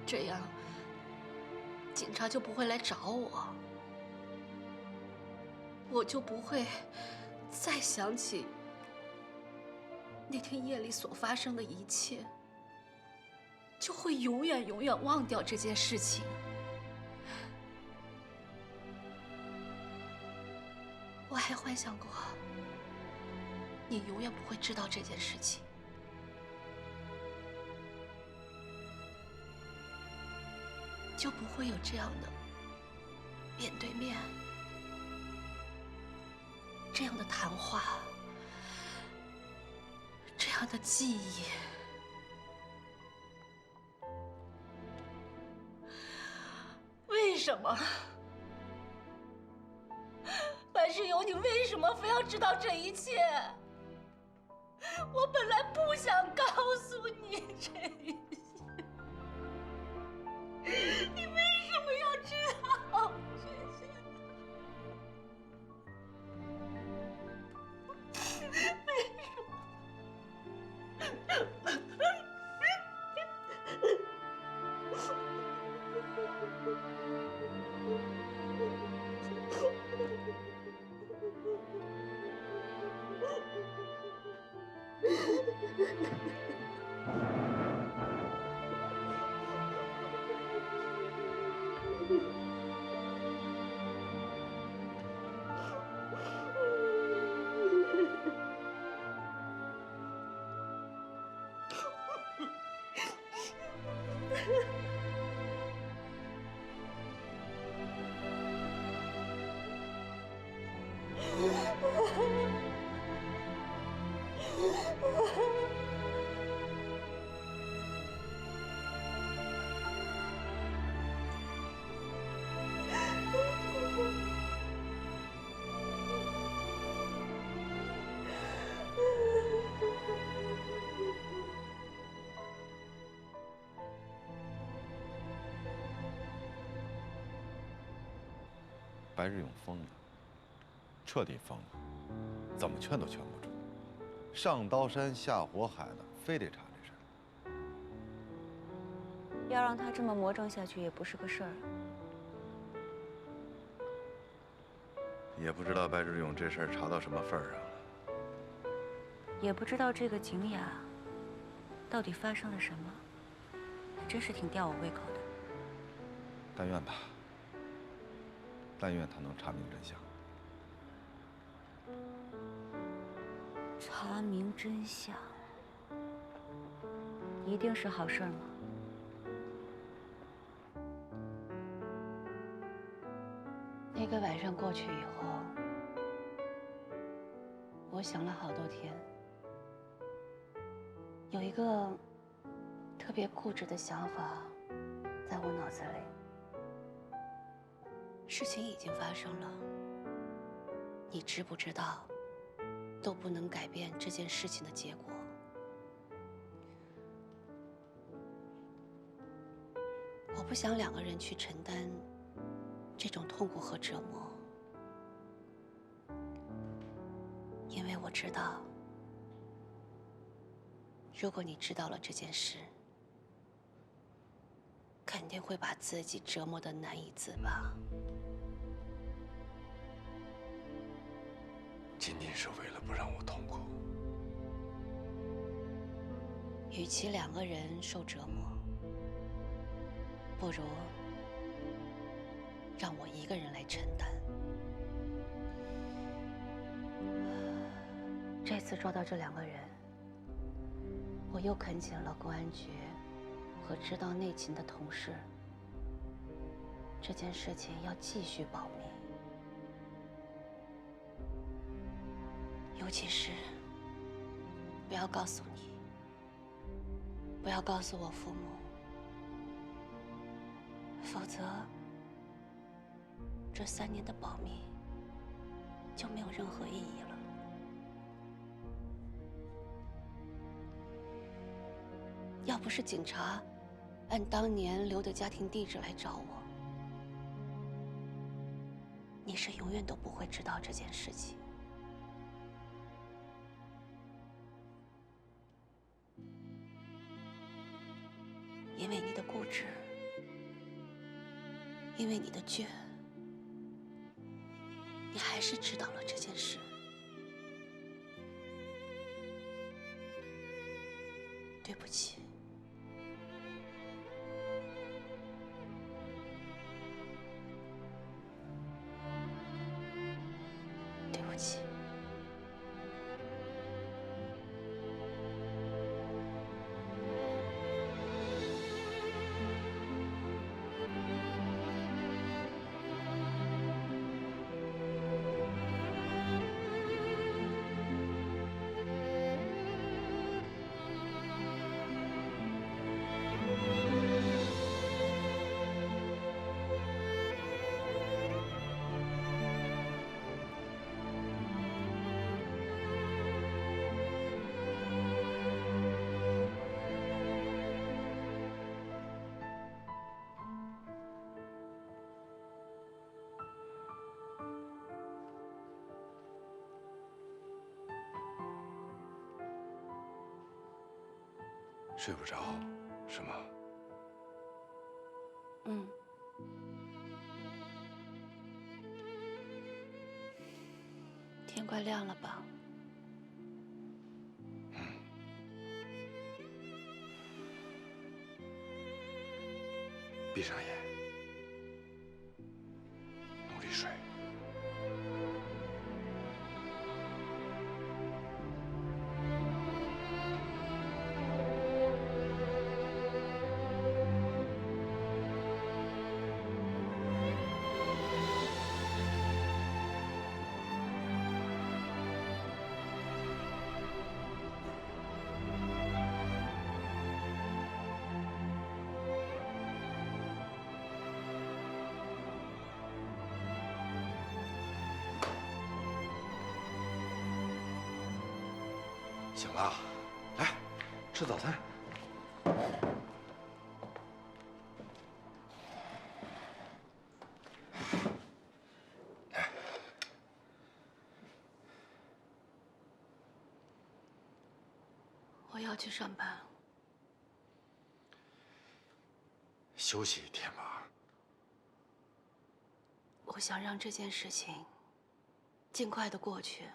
这样警察就不会来找我，我就不会再想起那天夜里所发生的一切，就会永远忘掉这件事情。我还幻想过，你永远不会知道这件事情。就不会有这样的面对面，这样的谈话，这样的记忆。为什么？白世友，你为什么非要知道这一切？我本来不想告诉你这一切。你为什么要知道这些？为什么？白日勇疯了，彻底疯了。怎么劝都劝不住，上刀山下火海的，非得查这事儿。要让他这么魔怔下去也不是个事儿。也不知道白志勇这事儿查到什么份儿上了。也不知道这个景雅到底发生了什么，真是挺吊我胃口的。但愿吧，但愿他能查明真相。查明真相，一定是好事儿吗？那个晚上过去以后，我想了好多天，有一个特别固执的想法在我脑子里。事情已经发生了，你知不知道，都不能改变这件事情的结果。我不想两个人去承担这种痛苦和折磨，因为我知道，如果你知道了这件事，肯定会把自己折磨得难以自拔。仅仅是为了不让我痛苦。与其两个人受折磨，不如让我一个人来承担。这次抓到这两个人，我又恳请了公安局和知道内情的同事，这件事情要继续保密，尤其是不要告诉你，不要告诉我父母，否则这3年的保密就没有任何意义了。要不是警察按当年留的家庭地址来找我，你是永远都不会知道这件事情。因为你的固执，因为你的倔，你还是知道了这件事。对不起。对不起。睡不着，是吗？嗯。天快亮了吧？闭上眼，努力睡。醒了，来吃早餐。要去上班。休息一天吧。我想让这件事情尽快的过去，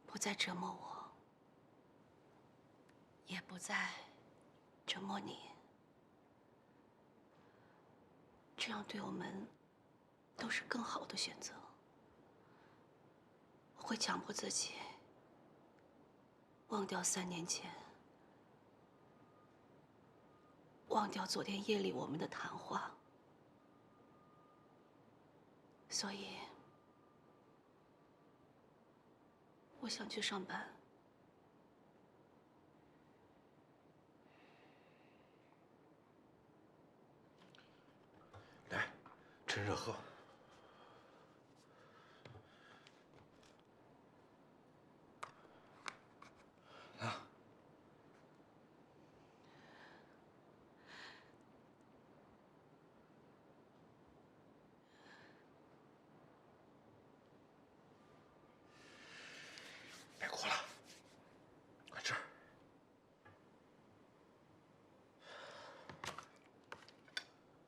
不再折磨我，也不再折磨你。这样对我们都是更好的选择。我会强迫自己忘掉3年前，忘掉昨天夜里我们的谈话。所以，我想去上班。来，趁热喝。啊。别哭了，快吃。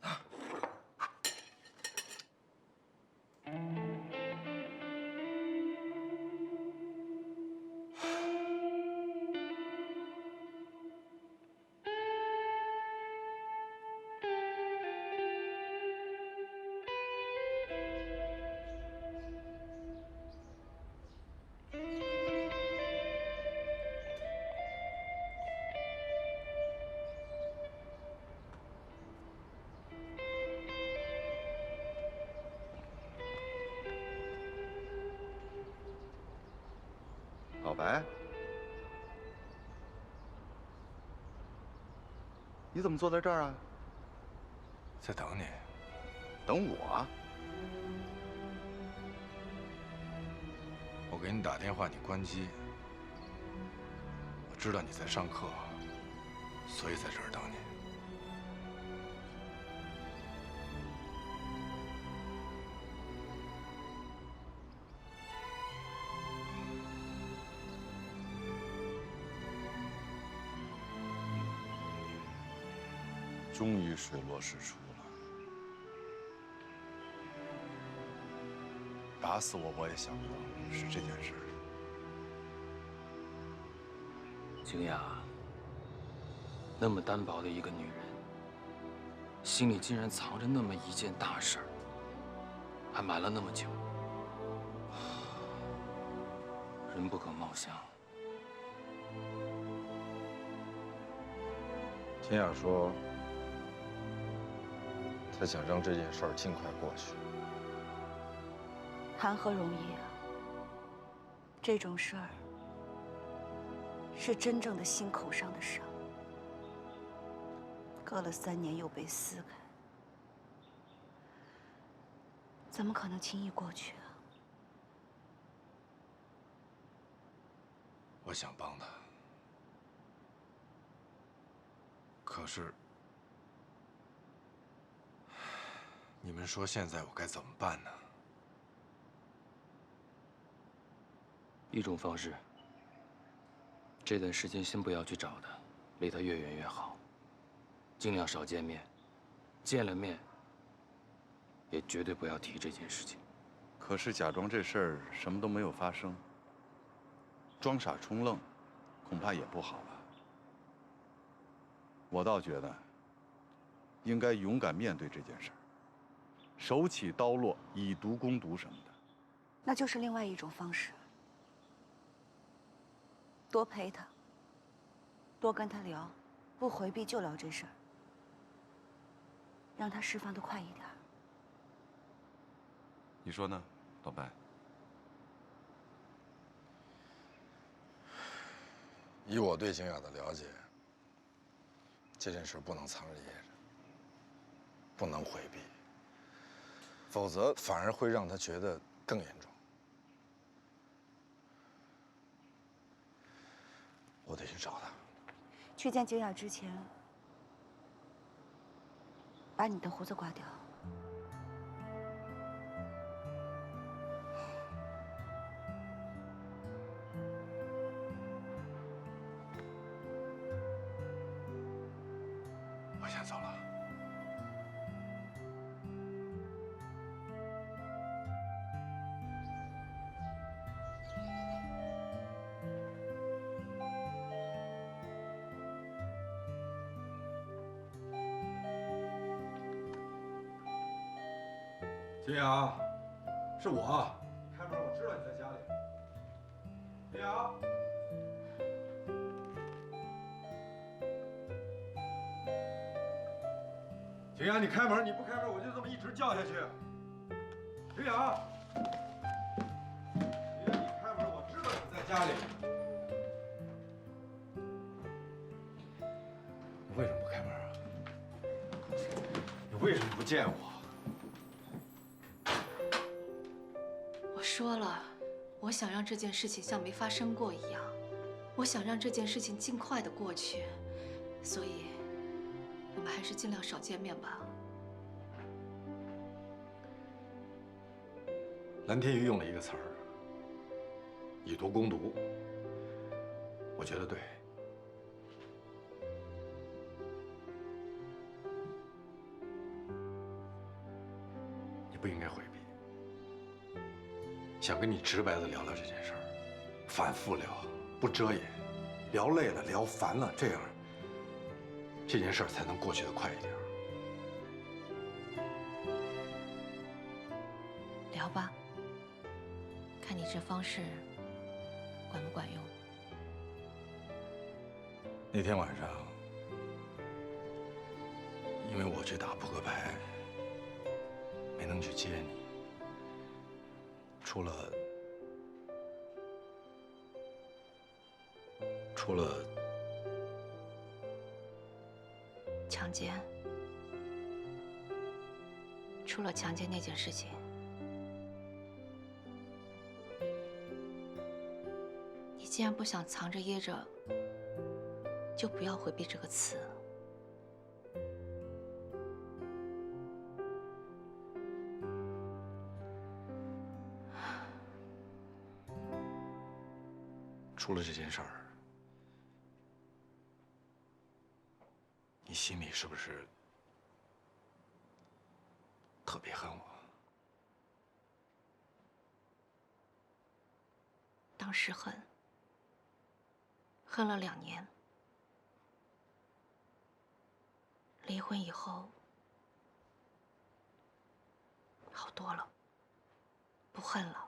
啊。老白，你怎么坐在这儿啊？在等你。等我？我给你打电话，你关机。我知道你在上课，所以在这儿等你。终于水落石出了。打死我也想不到是这件事。景雅，那么单薄的一个女人，心里竟然藏着那么一件大事儿，还瞒了那么久。人不可貌相。天雅说，她想让这件事儿尽快过去。谈何容易啊！这种事儿是真正的心口上的伤，隔了3年又被撕开，怎么可能轻易过去啊？我想帮她，可是，你们说现在我该怎么办呢？一种方式，这段时间先不要去找他，离他越远越好，尽量少见面，见了面，也绝对不要提这件事情。可是假装这事儿什么都没有发生，装傻充愣，恐怕也不好吧。我倒觉得，应该勇敢面对这件事儿，手起刀落，以毒攻毒什么的。那就是另外一种方式。多陪他，多跟他聊，不回避就聊这事儿，让他释放得快一点。你说呢，老白？以我对景雅的了解，这件事不能藏着掖着，不能回避，否则反而会让她觉得更严重。我得去找她。去见景雅之前，把你的胡子刮掉。我先走了。金阳，是我。开门，我知道你在家里。金阳。金阳，你开门！你不开门，我就这么一直叫下去。金阳，金阳，你开门！我知道你在家里。你为什么不开门啊？你为什么不见我？我说了，我想让这件事情像没发生过一样，我想让这件事情尽快的过去，所以，我们还是尽量少见面吧。蓝天瑜用了一个词儿，以毒攻毒，我觉得对。你不应该回避。想跟你直白的聊聊这件事儿，反复聊，不遮掩，聊累了，聊烦了，这样这件事儿才能过去的快一点。聊吧，看你这方式管不管用。那天晚上，因为我去打扑克牌，没能去接你。除了强奸，除了强奸那件事情，你既然不想藏着掖着，就不要回避这个词。除了这件事儿，你心里是不是特别恨我？当时恨了2年，离婚以后好多了，不恨了。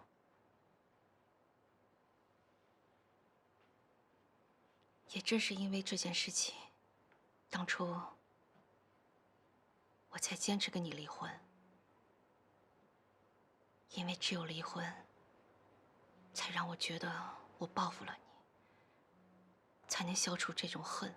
也正是因为这件事情，当初我才坚持跟你离婚。因为只有离婚，才让我觉得我报复了你，才能消除这种恨。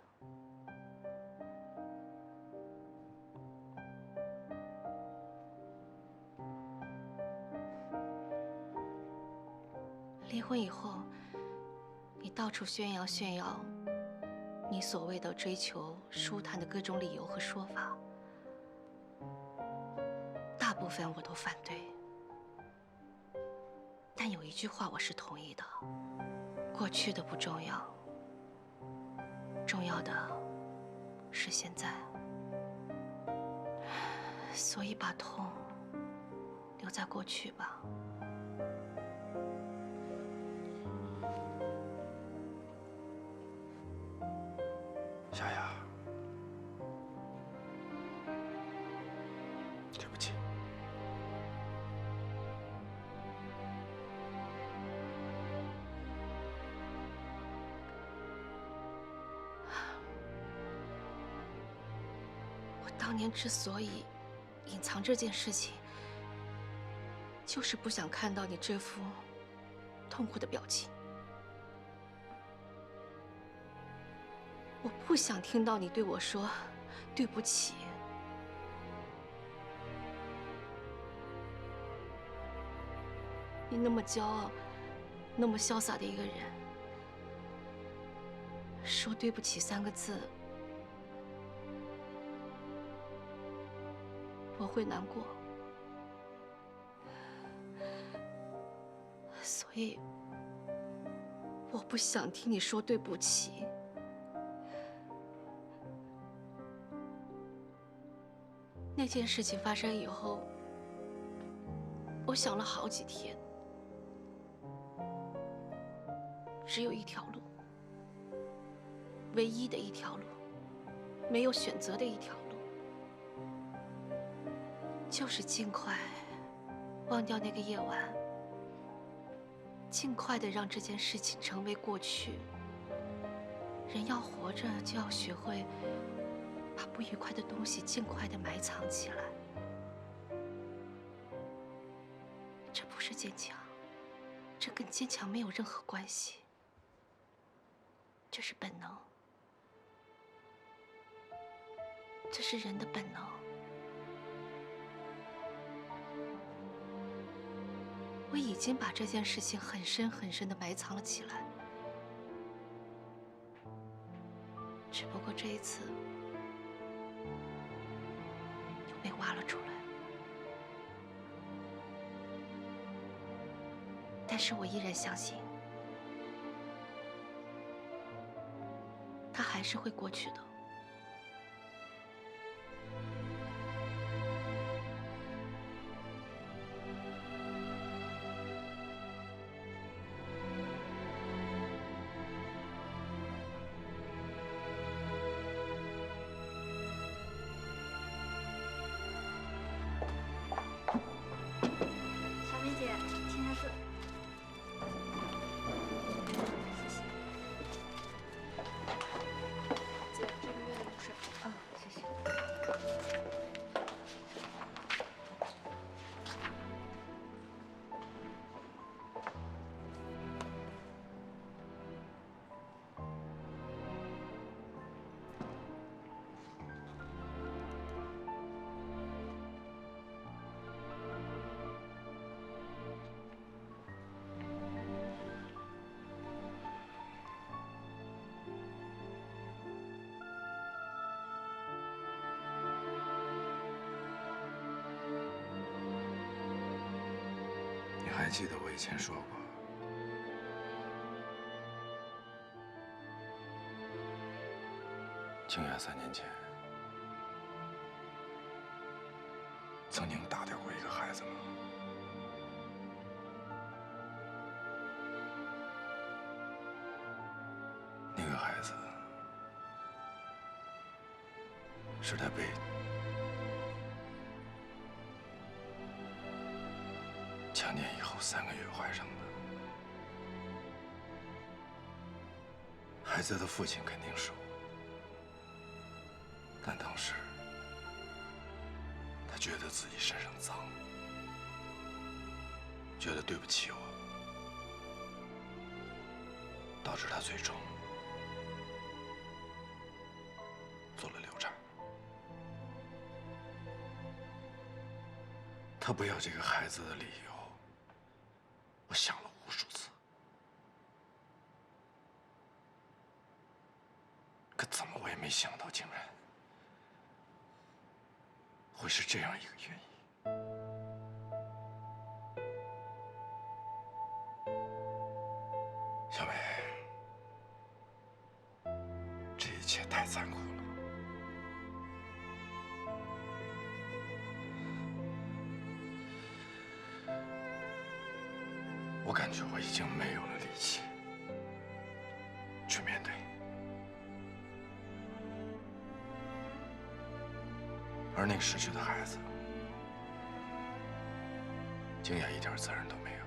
离婚以后，你到处炫耀你所谓的追求舒坦的各种理由和说法，大部分我都反对。但有一句话我是同意的：过去的不重要，重要的是现在。所以把痛留在过去吧。小雅，对不起。我当年之所以隐藏这件事情，就是不想看到你这副痛苦的表情。我不想听到你对我说对不起。你那么骄傲，那么潇洒的一个人，说对不起3个字，我会难过。所以，我不想听你说对不起。那件事情发生以后，我想了好几天，只有一条路，唯一的一条路，没有选择的一条路，就是尽快忘掉那个夜晚，尽快的让这件事情成为过去。人要活着，就要学会把不愉快的东西尽快的埋藏起来。这不是坚强，这跟坚强没有任何关系。这是本能，这是人的本能。我已经把这件事情很深很深的埋藏了起来，只不过这一次又被挖了出来。但是我依然相信，它还是会过去的。小梅姐，签下字。姐，这个月的流水。哦，谢谢。你还记得我以前说过，静雅3年前曾经打掉过一个孩子吗？那个孩子是他被强奸以后3个月怀上的。孩子的父亲肯定是我，但当时他觉得自己身上脏，觉得对不起我，导致他最终做了流产。他不要这个孩子的理由，我想了无数次，可怎么我也没想到，竟然会是这样一个原因。小梅，这一切太残酷了。我感觉我已经没有了力气去面对，而那个逝去的孩子，静雅一点责任都没有。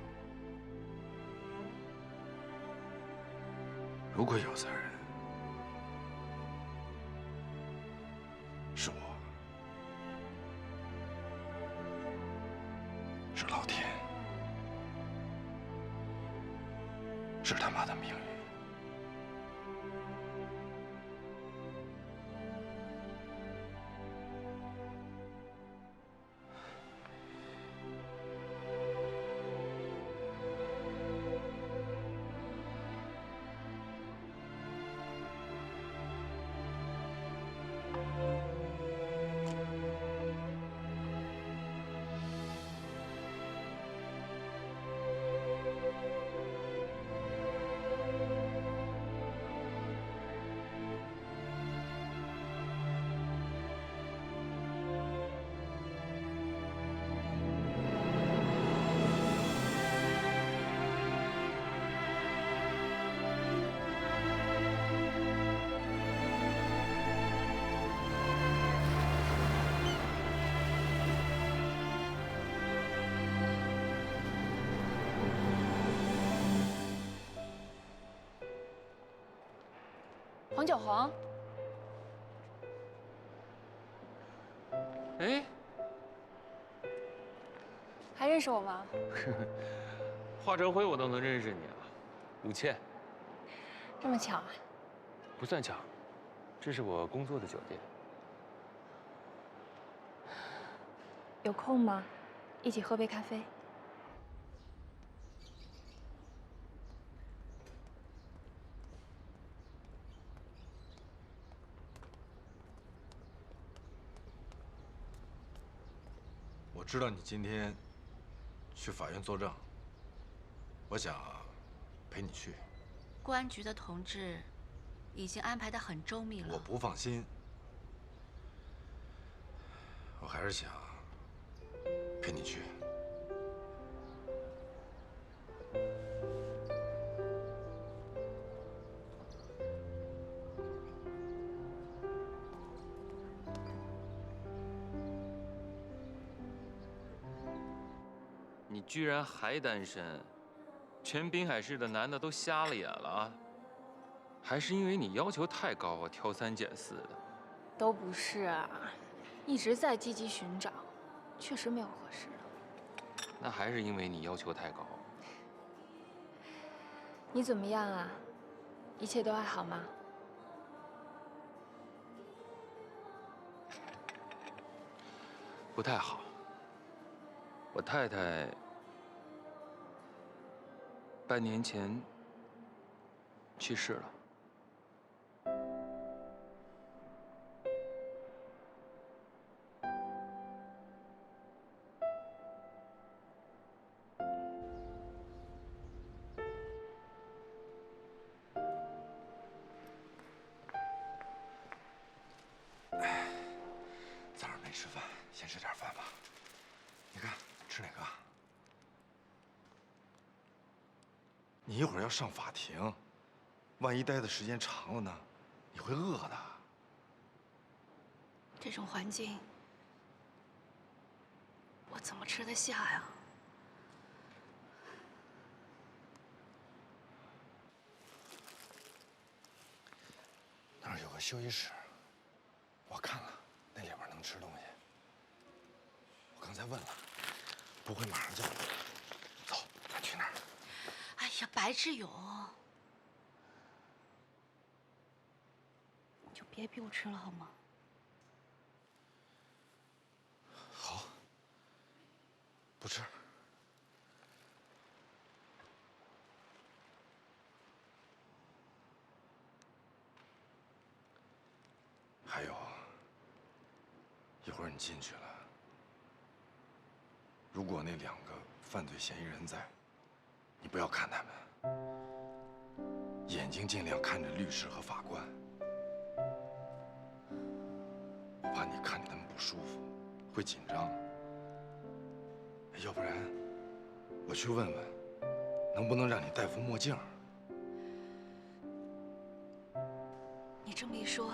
如果有责任，是我，是老天，是他妈的命运。九红，哎，还认识我吗？华晨辉我都能认识你啊，吴倩。这么巧啊？不算巧，这是我工作的酒店。有空吗？一起喝杯咖啡。我知道你今天去法院作证，我想陪你去。公安局的同志已经安排得很周密了。我不放心，我还是想陪你去。你居然还单身？全滨海市的男的都瞎了眼了啊！还是因为你要求太高啊，挑三拣四的。都不是啊，一直在积极寻找，确实没有合适的。那还是因为你要求太高。你怎么样啊？一切都还好吗？不太好。我太太半年前去世了。早上没吃饭，先吃点饭吧。你看，吃哪个？你一会儿要上法庭，万一待的时间长了呢，你会饿的。这种环境，我怎么吃得下呀？那儿有个休息室，我看了，那里边能吃东西。我刚才问了，不会马上叫你。走，咱去那儿。哎呀，白志勇，你就别逼我吃了好吗？好，不吃。还有，一会儿你进去了，如果那2个犯罪嫌疑人在，你不要看他们，眼睛尽量看着律师和法官。我怕你看着他们不舒服，会紧张。要不然，我去问问，能不能让你戴副墨镜？你这么一说，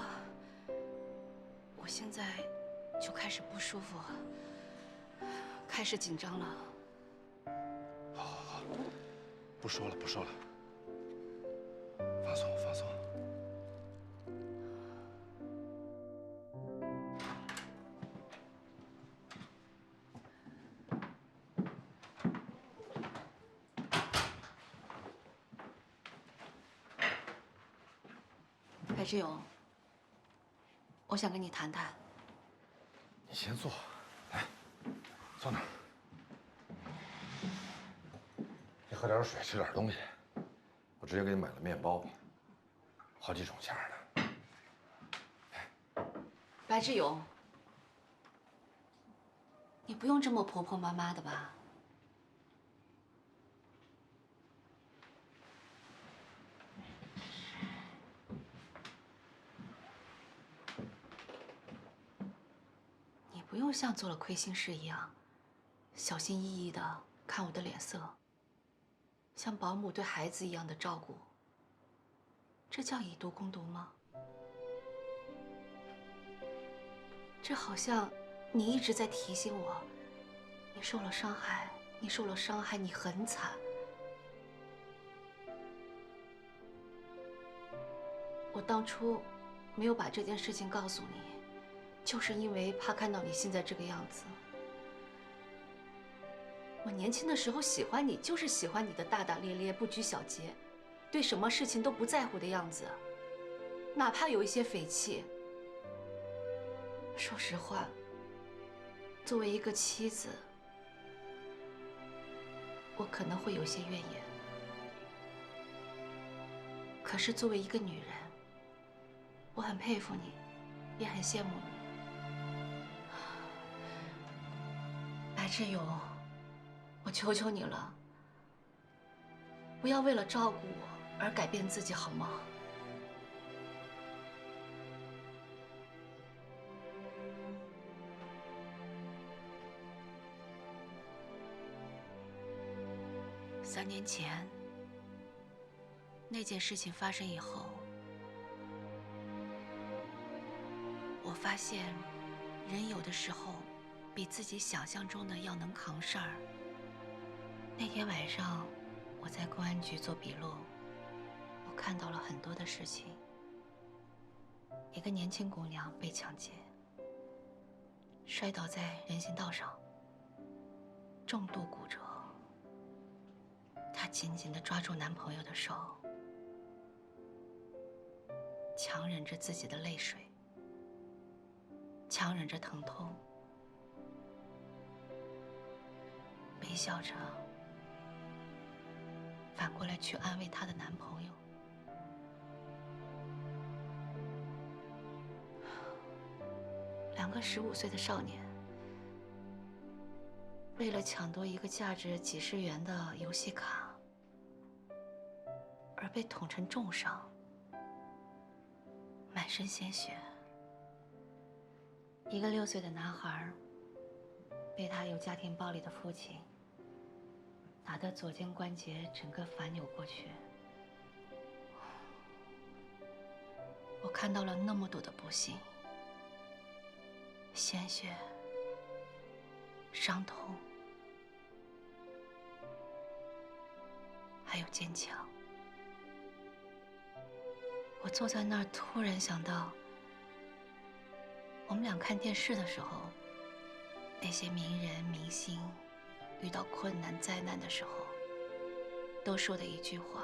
我现在就开始不舒服，开始紧张了。好，好，好，不说了，不说了，放松，放松。白志勇，我想跟你谈谈。你先坐，来，坐那儿。你喝点水，吃点东西。我直接给你买了面包，好几种馅儿的。白志勇，你不用这么婆婆妈妈的吧？你不用像做了亏心事一样，小心翼翼的看我的脸色，像保姆对孩子一样的照顾。这叫以毒攻毒吗？这好像你一直在提醒我，你受了伤害，你受了伤害，你很惨。我当初没有把这件事情告诉你，就是因为怕看到你现在这个样子。我年轻的时候喜欢你，就是喜欢你的大大咧咧、不拘小节，对什么事情都不在乎的样子，哪怕有一些匪气。说实话，作为一个妻子，我可能会有些怨言。可是作为一个女人，我很佩服你，也很羡慕你。白志勇，我求求你了，不要为了照顾我而改变自己，好吗？3年前，那件事情发生以后，我发现，人有的时候比自己想象中的要能扛事儿。那天晚上，我在公安局做笔录，我看到了很多的事情。一个年轻姑娘被抢劫，摔倒在人行道上，重度骨折。她紧紧地抓住男朋友的手，强忍着自己的泪水，强忍着疼痛，微笑着反过来去安慰她的男朋友。2个15岁的少年，为了抢夺一个价值几十元的游戏卡，而被捅成重伤，满身鲜血。一个6岁的男孩，被他有家庭暴力的父亲打得左肩关节整个反扭过去。我看到了那么多的不幸、鲜血、伤痛，还有坚强。我坐在那儿，突然想到，我们俩看电视的时候，那些名人明星遇到困难灾难的时候，都说的一句话：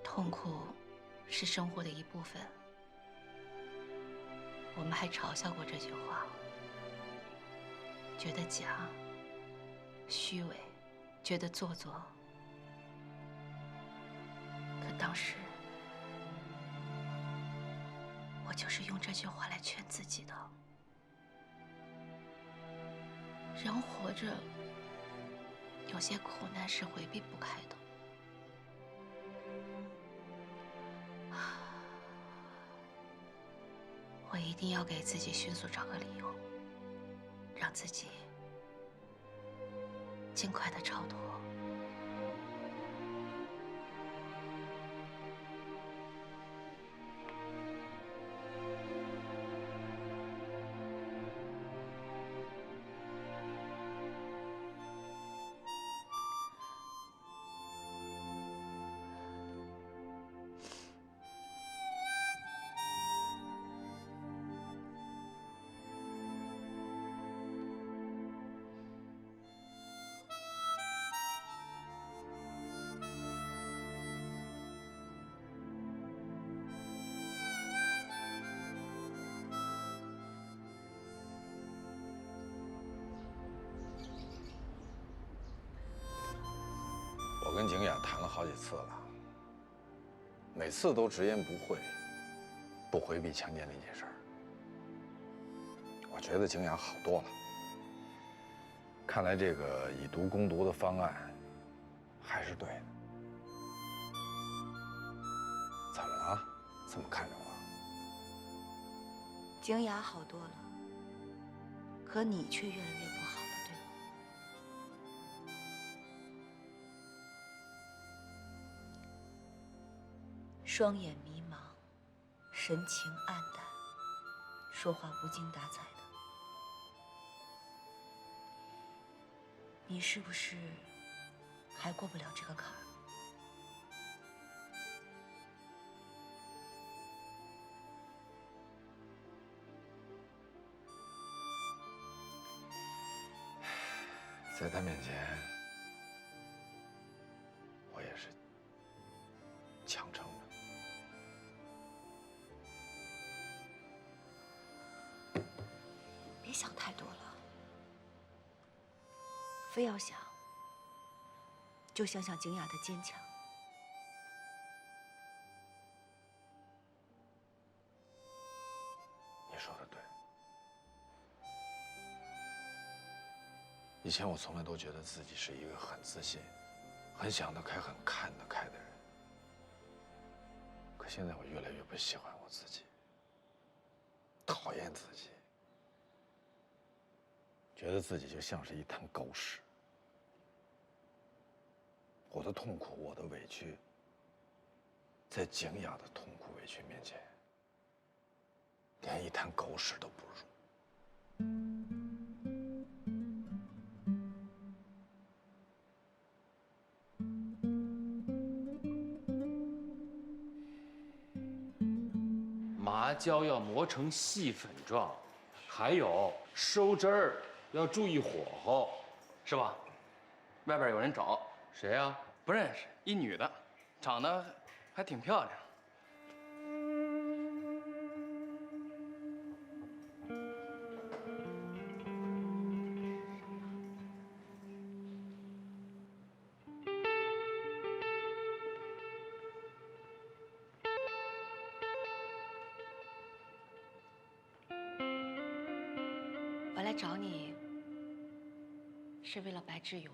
痛苦是生活的一部分。我们还嘲笑过这句话，觉得假、虚伪，觉得做作。可当时，我就是用这句话来劝自己的。人活着，有些苦难是回避不开的。我一定要给自己迅速找个理由，让自己尽快的超脱。我跟景雅谈了好几次了，每次都直言不讳，不回避强奸那件事儿。我觉得景雅好多了。看来这个以毒攻毒的方案还是对的。怎么了？这么看着我？景雅好多了，可你却越来越不好了，对吗？双眼迷茫，神情黯淡，说话无精打采的。你是不是还过不了这个坎儿？在他面前，我也是强撑着。别想太多了，非要想，就想想景雅的坚强。你说的对。以前我从来都觉得自己是一个很自信、很想得开、很看得开的人，可现在我越来越不喜欢我自己，讨厌自己，觉得自己就像是一滩狗屎。我的痛苦，我的委屈，在景雅的痛苦委屈面前，连一滩狗屎都不如。麻椒要磨成细粉状，还有收汁儿要注意火候，是吧？外边有人找，谁呀？不认识，一女的，长得还挺漂亮。我来找你，是为了白志勇。